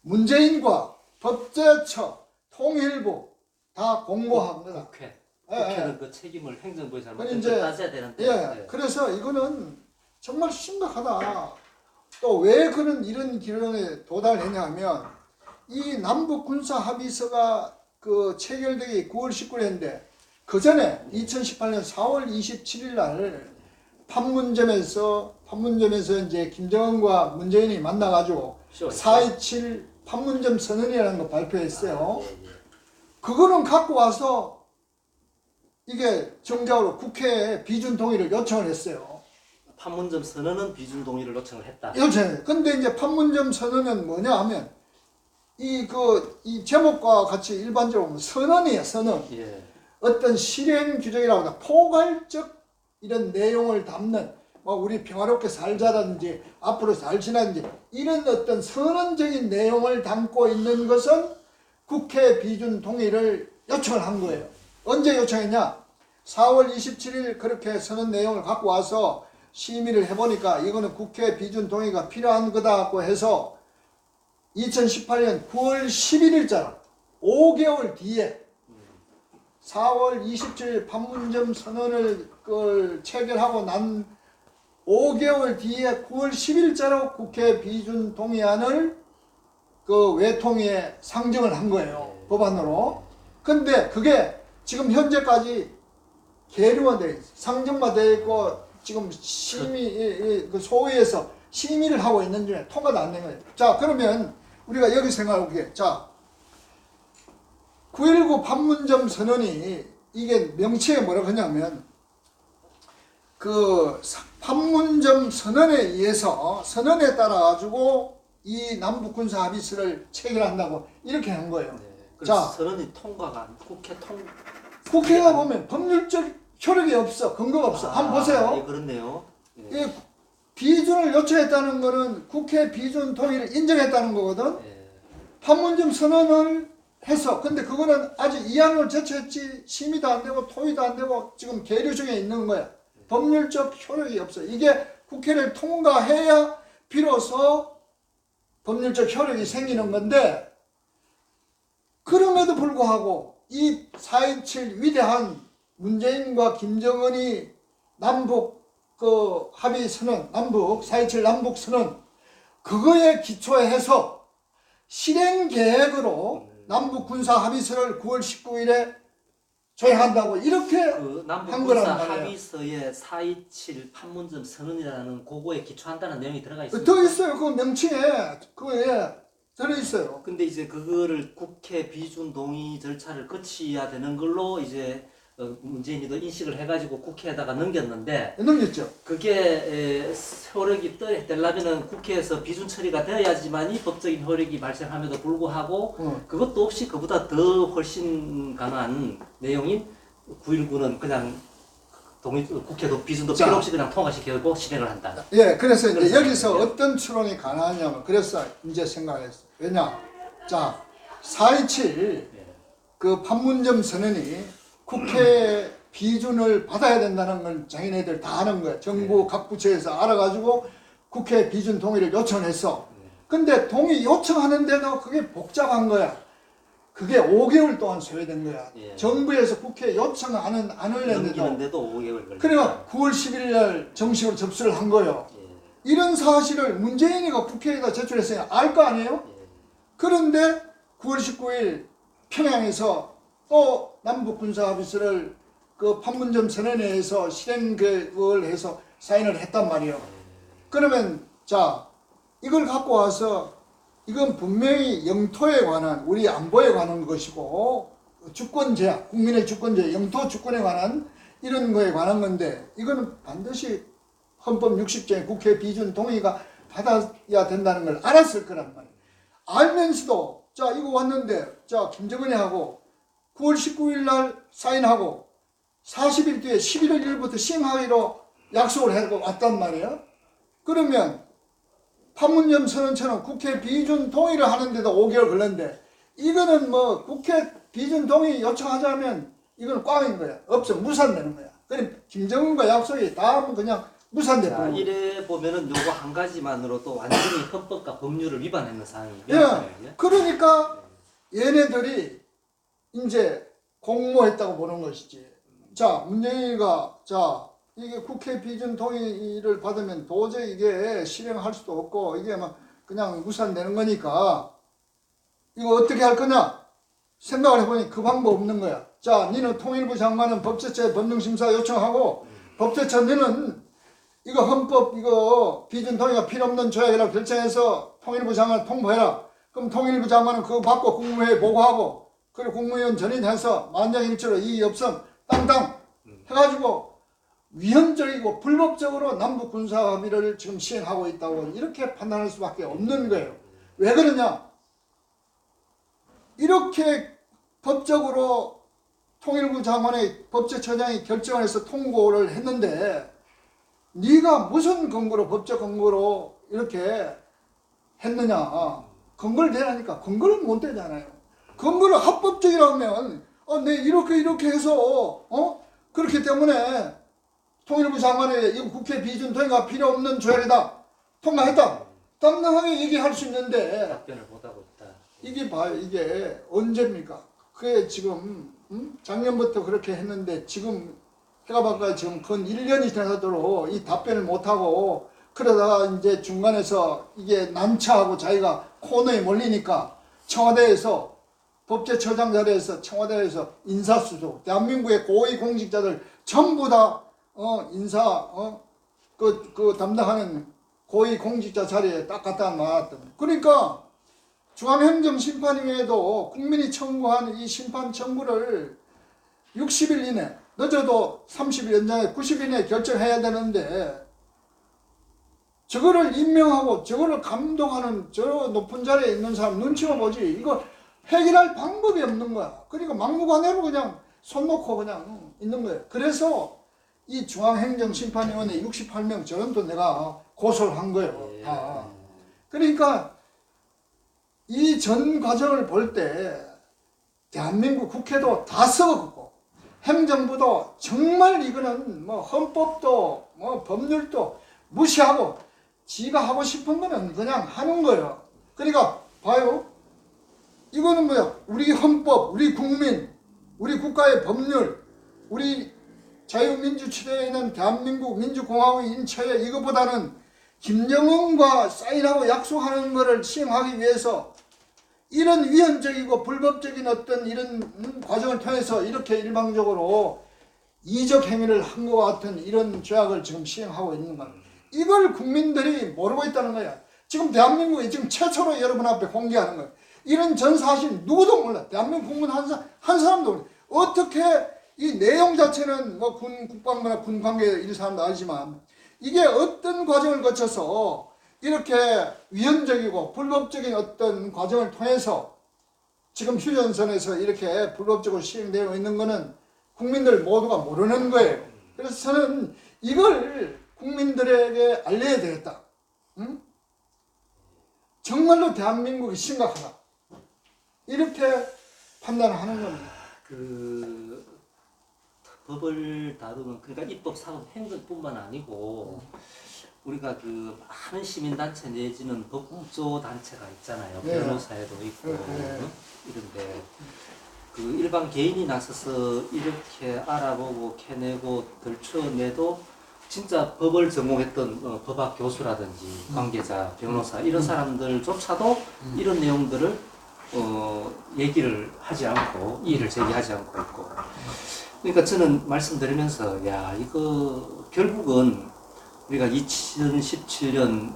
문재인과 법제처, 통일부 다 공모한 거다. 국회는 그 책임을 행정부에 잘못된 이제 따져야 되는데. 그래서 이거는 정말 심각하다. 또 왜 그런 이런 결론에 도달했냐면 이 남북 군사 합의서가 그 체결되기 9월 19일인데 그 전에 2018년 4월 27일 날 판문점에서 이제 김정은과 문재인이 만나가지고 4.27 판문점 선언이라는 거 발표했어요. 그거는 갖고 와서 이게 정작으로 국회에 비준 동의를 요청을 했어요. 판문점 선언은 비준 동의를 요청을 했다. 요청해. 근데 이제 판문점 선언은 뭐냐 하면 이 제목과 같이 일반적으로 선언이에요, 선언. 예. 어떤 실행 규정이라고 하다 포괄적 이런 내용을 담는 뭐 우리 평화롭게 살자라든지 앞으로 잘 지나든지 이런 어떤 선언적인 내용을 담고 있는 것은 국회 비준 동의를 요청을 한 거예요. 언제 요청했냐? 4월 27일 그렇게 선언 내용을 갖고 와서 심의를 해보니까 이거는 국회 비준 동의가 필요한 거다고 해서 2018년 9월 11일자로 5개월 뒤에 4월 27일 판문점 선언을 체결하고 난 5개월 뒤에 9월 10일자로 국회 비준 동의안을 외통위에 상정을 한 거예요. 법안으로. 근데 그게 지금 현재까지 계류가 돼 있어요. 상정만 돼 있고 지금 심의 소위에서 심의를 하고 있는 중에 통과도 안 된 거예요. 자, 그러면 우리가 여기 생각해볼게요. 자, 9.19 판문점 선언이 이게 명칭에 뭐라고 하냐면 판문점 선언에 의해서 선언에 따라 가지고 이 남북 군사 합의서를 체결한다고 이렇게 한 거예요. 네. 자, 선언이 통과가 국회가 보면 법률적 효력이 없어, 근거가 없어. 한번 보세요. 예, 그렇네요. 예. 이 비준을 요청했다는 거는 국회 비준 동의를 인정했다는 거거든. 예. 판문점 선언을 해서 근데 그거는 아직 이안을 제출했지 심의도 안 되고 토의도 안 되고 지금 계류 중에 있는 거야. 법률적 효력이 없어. 이게 국회를 통과해야 비로소 법률적 효력이 생기는 건데 그럼에도 불구하고 이 4.27 위대한 문재인과 김정은이 남북 합의 선언, 4.27 남북 선언 그거에 기초해서 실행 계획으로 남북 군사 합의서를 9월 19일에 조약한다고 이렇게 남북 한 군사 거란 말이에요. 합의서에 4.27 판문점 선언이라는 그거에 기초한다는 내용이 들어가 있습니다. 더 있어요. 그 명칭에 그거에 들어 있어요. 근데 이제 그거를 국회 비준 동의 절차를 거쳐야 되는 걸로 이제 문재인이도 인식을 해가지고 국회에다가 넘겼는데 넘겼죠. 그게 효력이 되려면은 국회에서 비준 처리가 되어야지만이 법적인 효력이 발생함에도 불구하고 그것도 없이 그보다 더 훨씬 강한 내용인 9.19는 그냥 국회도 비준도 필요 없이 그냥 통과시키고 실행을 한다. 예, 그래서 이제 여기서 얘기죠. 어떤 추론이 가능하냐면 그래서 이제 생각했어요. 왜냐? 자, 4.27 그 판문점 선언이 국회 비준을 받아야 된다는 걸 자기네들 다 아는 거야. 정부 각 부처에서 알아가지고 국회 비준 동의를 요청했어. 근데 동의 요청하는데도 그게 복잡한 거야. 그게 5개월 동안 소요된 거야. 예. 정부에서 국회 요청 안 하려는데도. 넘기는데도 5개월 걸려. 그래가 9월 11일 날 정식으로 접수를 한 거예요. 예. 이런 사실을 문재인이가 국회에다 제출했어요. 알 거 아니에요? 예. 그런데 9월 19일 평양에서 또 남북 군사 합의서를 그 판문점 선언에 의해서 실행 그걸 해서 사인을 했단 말이에요. 그러면 자 이걸 갖고 와서 이건 분명히 영토에 관한 우리 안보에 관한 것이고 주권 제약, 국민의 주권 제약, 영토 주권에 관한 이런 거에 관한 건데 이거는 반드시 헌법 60조의 국회 비준 동의가 받아야 된다는 걸 알았을 거란 말이에요. 알면서도 자 이거 왔는데 자 김정은이 하고 9월 19일 날 사인하고 40일 뒤에 11월 1일부터 시행하기로 약속을 하고 왔단 말이에요. 그러면 판문점 선언처럼 국회 비준 동의를 하는데도 5개월 걸렸는데 이거는 뭐 국회 비준 동의 요청하자면 이건 꽝인 거야. 없어. 무산되는 거야. 그럼 김정은과 약속이 다 그냥 무산돼 자, 버리고. 이래 보면은 요거 한 가지만으로도 완전히 헌법과 법률을 위반했는 상황이에요. 예. 그러니까 얘네들이 이제 공모했다고 보는 것이지. 자, 문재인이가 자 이게 국회 비준 동의를 받으면 도저히 이게 실행할 수도 없고 이게 막 그냥 무산되는 거니까 이거 어떻게 할 거냐? 생각을 해보니 그 방법 없는 거야. 자, 니는 통일부 장관은 법제처에 법령심사 요청하고 법제처 너는 이거 헌법 이거 비준 동의가 필요 없는 조약이라고 결정해서 통일부 장관 통보해라. 그럼 통일부 장관은 그거 받고 국무회의에 보고하고 그리고 국무위원 전인해서 만장일치로 이의 없음 땅땅 해가지고 위헌적이고 불법적으로 남북 군사 합의를 지금 시행하고 있다고 이렇게 판단할 수밖에 없는 거예요. 왜 그러냐? 이렇게 법적으로 통일부 장관의 법제처장이 결정을 해서 통고를 했는데 네가 무슨 근거로 법적 근거로 이렇게 했느냐? 근거를 대라니까 근거를 못 대잖아요. 근거를 합법적이라고 하면 네 이렇게 해서 그렇기 때문에 통일부 장관의 이 국회 비준 통과가 필요 없는 조약이다. 통과했다. 당당하게 얘기할 수 있는데 답변을 못하고 있다. 이게 봐요. 이게 언제입니까? 그게 지금 작년부터 그렇게 했는데 지금 해가 바꿔 지금 근 1년이 지나도록 이 답변을 못하고 그러다가 이제 중간에서 이게 난처하고 자기가 코너에 몰리니까 청와대에서 법제처장 자리에서 청와대에서 인사수석 대한민국의 고위공직자들 전부 다 인사 그 담당하는 고위공직자 자리에 딱 갖다 놨던. 그러니까 중앙행정심판위에도 국민이 청구한 이 심판 청구를 60일 이내 늦어도 30일 연장에 90일 이내 결정해야 되는데 저거를 임명하고 저거를 감독하는 저 높은 자리에 있는 사람 눈치만 보지 이거 해결할 방법이 없는 거야. 그러니까 막무가내로 그냥 손 놓고 그냥 있는 거예요. 그래서 이 중앙행정심판위원회 68명 저런도 내가 고소를 한 거예요. 다. 그러니까 이 전 과정을 볼 때 대한민국 국회도 다 썩었고 행정부도 정말 이거는 뭐 헌법도 뭐 법률도 무시하고 지가 하고 싶은 거는 그냥 하는 거예요. 그러니까 봐요. 이거는 뭐야? 우리 헌법, 우리 국민, 우리 국가의 법률, 우리 자유민주시대에 있는 대한민국 민주공화국의 인처에 이거보다는 김정은과 사인하고 약속하는 것을 시행하기 위해서 이런 위헌적이고 불법적인 어떤 이런 과정을 통해서 이렇게 일방적으로 이적 행위를 한 것 같은 이런 조약을 지금 시행하고 있는 겁니다. 이걸 국민들이 모르고 있다는 거야. 지금 대한민국이 지금 최초로 여러분 앞에 공개하는 거예요. 이런 전 사실 누구도 몰라. 대한민국 국민 한 사람도 몰라. 어떻게 이 내용 자체는 뭐 군 국방부나 군 관계 이 사람도 알지만 이게 어떤 과정을 거쳐서 이렇게 위헌적이고 불법적인 어떤 과정을 통해서 지금 휴전선에서 이렇게 불법적으로 시행되어 있는 거는 국민들 모두가 모르는 거예요. 그래서 저는 이걸 국민들에게 알려야 되겠다. 응? 정말로 대한민국이 심각하다. 이렇게 판단을 하는 겁니다. 그 법을 다루는 그러니까 입법, 사법, 행정뿐만 아니고 우리가 그 많은 시민단체 내지는 법조 단체가 있잖아요. 네. 변호사에도 있고 네. 이런데 그 일반 개인이 나서서 이렇게 알아보고 캐내고 들춰내도 진짜 법을 전공했던 법학 교수라든지 관계자, 변호사 이런 사람들조차도 이런 내용들을 얘기를 하지 않고 이의를 제기하지 않고 있고. 그러니까 저는 말씀드리면서 야 이거 결국은 우리가 2017년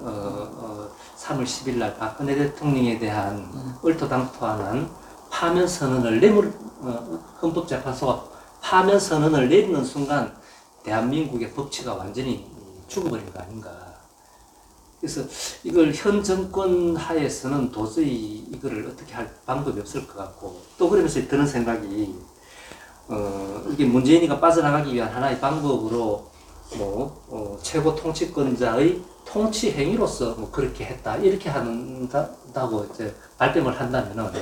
3월 10일 날 박근혜 대통령에 대한 얼토당토하는 파면 선언을 헌법재판소가 파면 선언을 내리는 순간 대한민국의 법치가 완전히 죽어버린 거 아닌가. 그래서 이걸 현 정권 하에서는 도저히 이거를 어떻게 할 방법이 없을 것 같고 또 그러면서 드는 생각이 이게 문재인이가 빠져나가기 위한 하나의 방법으로 최고 통치권자의 통치 행위로서 그렇게 했다 이렇게 한다고 이제 발뺌을 한다면은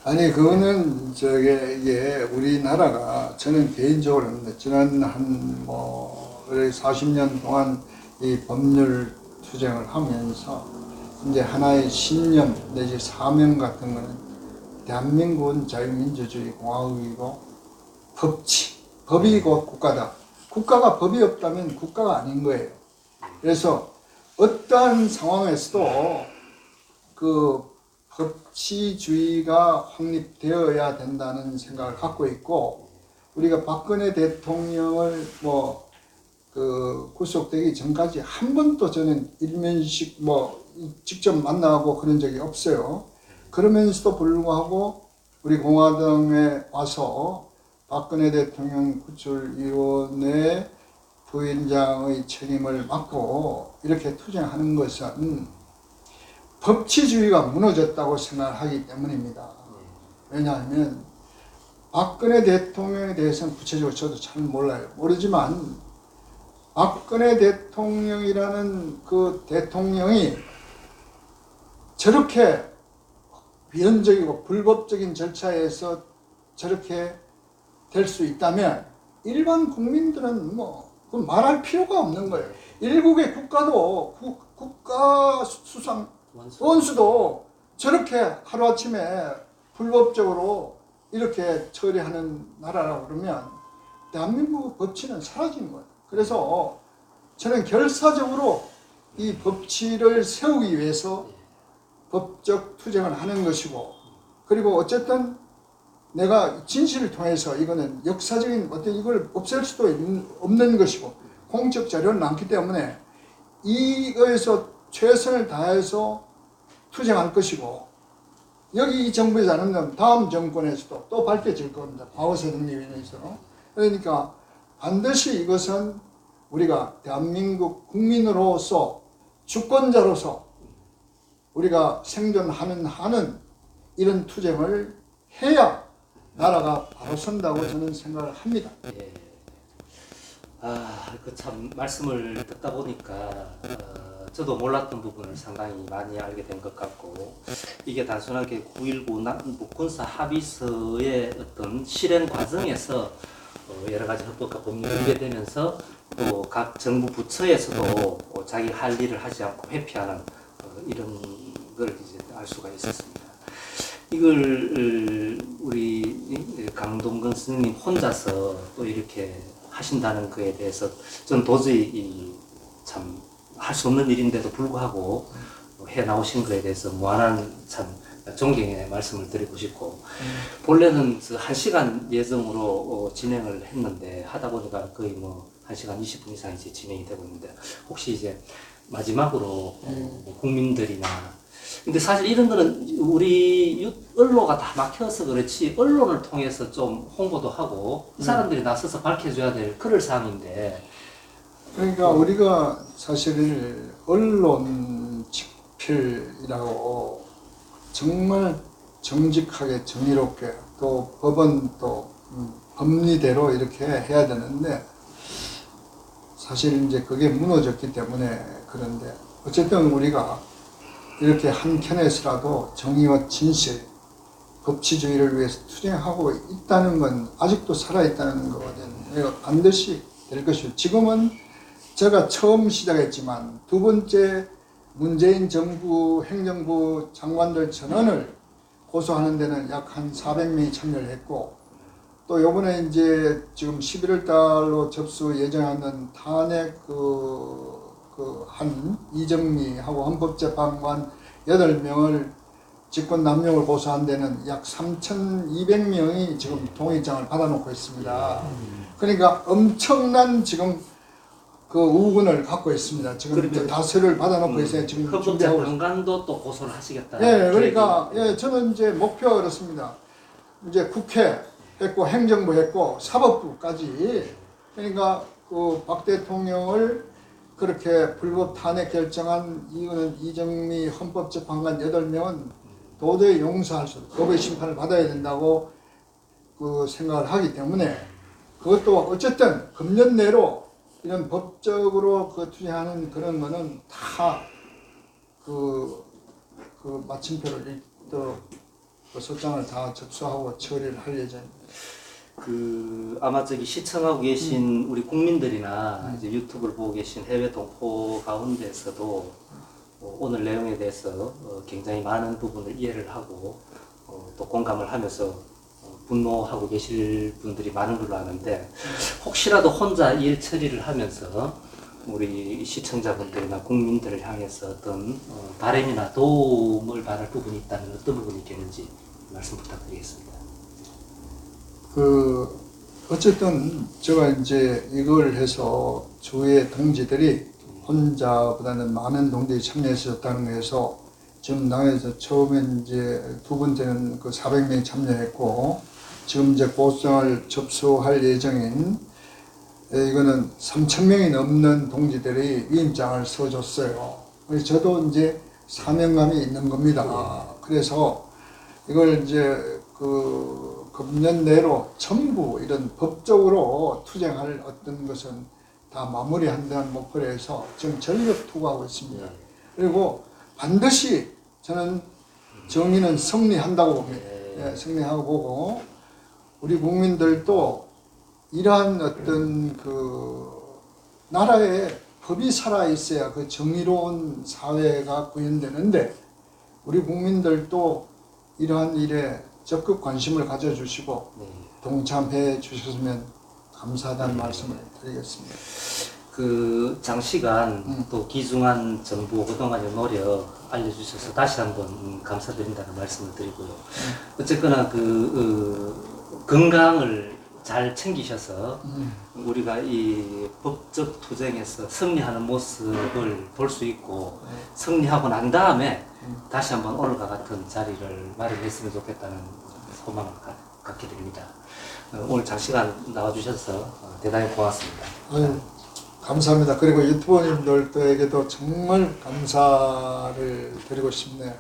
아니 그거는 이게 우리나라가 저는 개인적으로 했는데 지난 한 40년 동안 이 법률 투쟁을 하면서 이제 하나의 신념 내지 사명 같은 거는 대한민국은 자유민주주의 공화국이고 법이 곧 국가다. 국가가 법이 없다면 국가가 아닌 거예요. 그래서 어떠한 상황에서도 그 법치주의가 확립되어야 된다는 생각을 갖고 있고, 우리가 박근혜 대통령을 구속되기 전까지 한 번도 저는 일면식 직접 만나고 그런 적이 없어요. 그러면서도 불구하고 우리 공화당에 와서 박근혜 대통령 구출위원회 부위원장의 책임을 맡고 이렇게 투쟁하는 것은 법치주의가 무너졌다고 생각하기 때문입니다. 왜냐하면 박근혜 대통령에 대해서는 구체적으로 저도 잘 몰라요. 모르지만 박근혜 대통령이라는 그 대통령이 저렇게 위헌적이고 불법적인 절차에서 저렇게 될 수 있다면 일반 국민들은 그 말할 필요가 없는 거예요. 일국의 국가도 국가 수상 원수도 저렇게 하루아침에 불법적으로 이렇게 처리하는 나라라고 그러면 대한민국 법치는 사라진 거예요. 그래서 저는 결사적으로 이 법치를 세우기 위해서 법적 투쟁을 하는 것이고, 그리고 어쨌든 내가 진실을 통해서 이거는 역사적인 이걸 없앨 수도 없는 것이고 공적 자료는 많기 때문에 이거에서 최선을 다해서 투쟁할 것이고, 여기 이 정부에서 안 한다면 다음 정권에서도 또 밝혀질 겁니다. 과거사 등립위원회에서. 그러니까 반드시 이것은 우리가 대한민국 국민으로서 주권자로서 우리가 생존하는 한은 이런 투쟁을 해야 나라가 바로 선다고 저는 생각을 합니다. 예. 그 참 말씀을 듣다 보니까 저도 몰랐던 부분을 상당히 많이 알게 된 것 같고, 이게 단순하게 9.19 남북군사 합의서의 어떤 실행 과정에서 여러 가지 헌법과 법률이 위배되면서 또 각 정부 부처에서도 자기 할 일을 하지 않고 회피하는 이런 걸 이제 알 수가 있었습니다. 이걸 우리 강동근 스님 혼자서 또 이렇게 하신다는 거에 대해서 저는 도저히 참 할 수 없는 일인데도 불구하고 해 나오신 거에 대해서 무한한 참 존경의 말씀을 드리고 싶고, 본래는 1시간 예정으로 진행을 했는데 하다 보니까 거의 1시간 20분 이상 이제 진행이 되고 있는데, 혹시 이제 마지막으로 국민들이나, 근데 사실 이런 거는 우리 언론가 다 막혀서 그렇지 언론을 통해서 좀 홍보도 하고 사람들이 나서서 밝혀줘야 될 그럴 사항인데, 그러니까 우리가 사실 언론 집필이라고 정말 정직하게 정의롭게 또 법은 또 법리대로 이렇게 해야 되는데, 사실 이제 그게 무너졌기 때문에 그런데, 어쨌든 우리가 이렇게 한 켠에서라도 정의와 진실, 법치주의를 위해서 투쟁하고 있다는 건 아직도 살아있다는 거거든요. 반드시 될 것이고, 지금은 제가 처음 시작했지만 두 번째 문재인 정부 행정부 장관들 전원을 고소하는 데는 약 한 400명이 참여를 했고, 또 요번에 이제 지금 11월 달로 접수 예정하는 탄핵 한 이정미하고 헌법재판관 8명을 직권 남용을 고소한 데는 약 3,200명이 지금 동의장을 받아놓고 있습니다. 그러니까 엄청난 지금 그 우군을 갖고 있습니다. 지금 이제 다수를 받아놓고 있어요. 지금 준비하고 헌법재판관도 또 고소를 하시겠다. 예, 그러니까 저는 이제 목표가 그렇습니다. 이제 국회 했고 행정부 했고 사법부까지, 그러니까 그 박 대통령을 그렇게 불법 탄핵 결정한 이정미 헌법재판관 8명은 도저히 용서할 수 없고 법의 심판을 받아야 된다고 그 생각을 하기 때문에, 그것도 어쨌든 금년 내로 이런 법적으로 그 투쟁하는 그런 거는 다 그 마침표를 읽도록 그 소장을 다 접수하고 처리를 할 예정입니다. 아마 시청하고 계신 우리 국민들이나 이제 유튜브를 보고 계신 해외 동포 가운데서도 오늘 내용에 대해서 굉장히 많은 부분을 이해를 하고 또 공감을 하면서 분노하고 계실 분들이 많은 걸로 아는데, 혹시라도 혼자 일 처리를 하면서 우리 시청자분들이나 국민들을 향해서 어떤 바람이나 도움을 받을 부분이 있다면 어떤 부분이 있겠는지 말씀 부탁드리겠습니다. 어쨌든 제가 이제 이걸 해서 주위의 동지들이 혼자보다는 많은 동지들이 참여했었다는 거에서 지금 나에서 처음에 이제 두 번째는 그 400명이 참여했고 지금 이제 고성을 접수할 예정인 이거는 3,000명이 넘는 동지들이 위임장을 써줬어요. 그래서 저도 이제 사명감이 있는 겁니다. 그래서 이걸 이제 금년 내로 전부 이런 법적으로 투쟁할 어떤 것은 다 마무리한다는 목표로 해서 지금 전력 투구하고 있습니다. 그리고 반드시 저는 정의는 승리한다고 봅니다. 예, 승리하고 보고 우리 국민들도 이러한 어떤 나라에 법이 살아 있어야 그 정의로운 사회가 구현되는데 우리 국민들도 이러한 일에 적극 관심을 가져주시고 동참해 주셨으면 감사하다는 말씀을 드리겠습니다. 장시간 또 귀중한 정보 그동안의 노력 알려주셔서 다시 한번 감사드린다는 말씀을 드리고요. 어쨌거나 건강을 잘 챙기셔서 우리가 이 법적 투쟁에서 승리하는 모습을 볼 수 있고 승리하고 난 다음에 다시 한번 오늘과 같은 자리를 마련했으면 좋겠다는 소망을 갖게 됩니다. 오늘 장시간 나와주셔서 대단히 고맙습니다. 감사합니다. 그리고 유튜버님들에게도 정말 감사를 드리고 싶네요.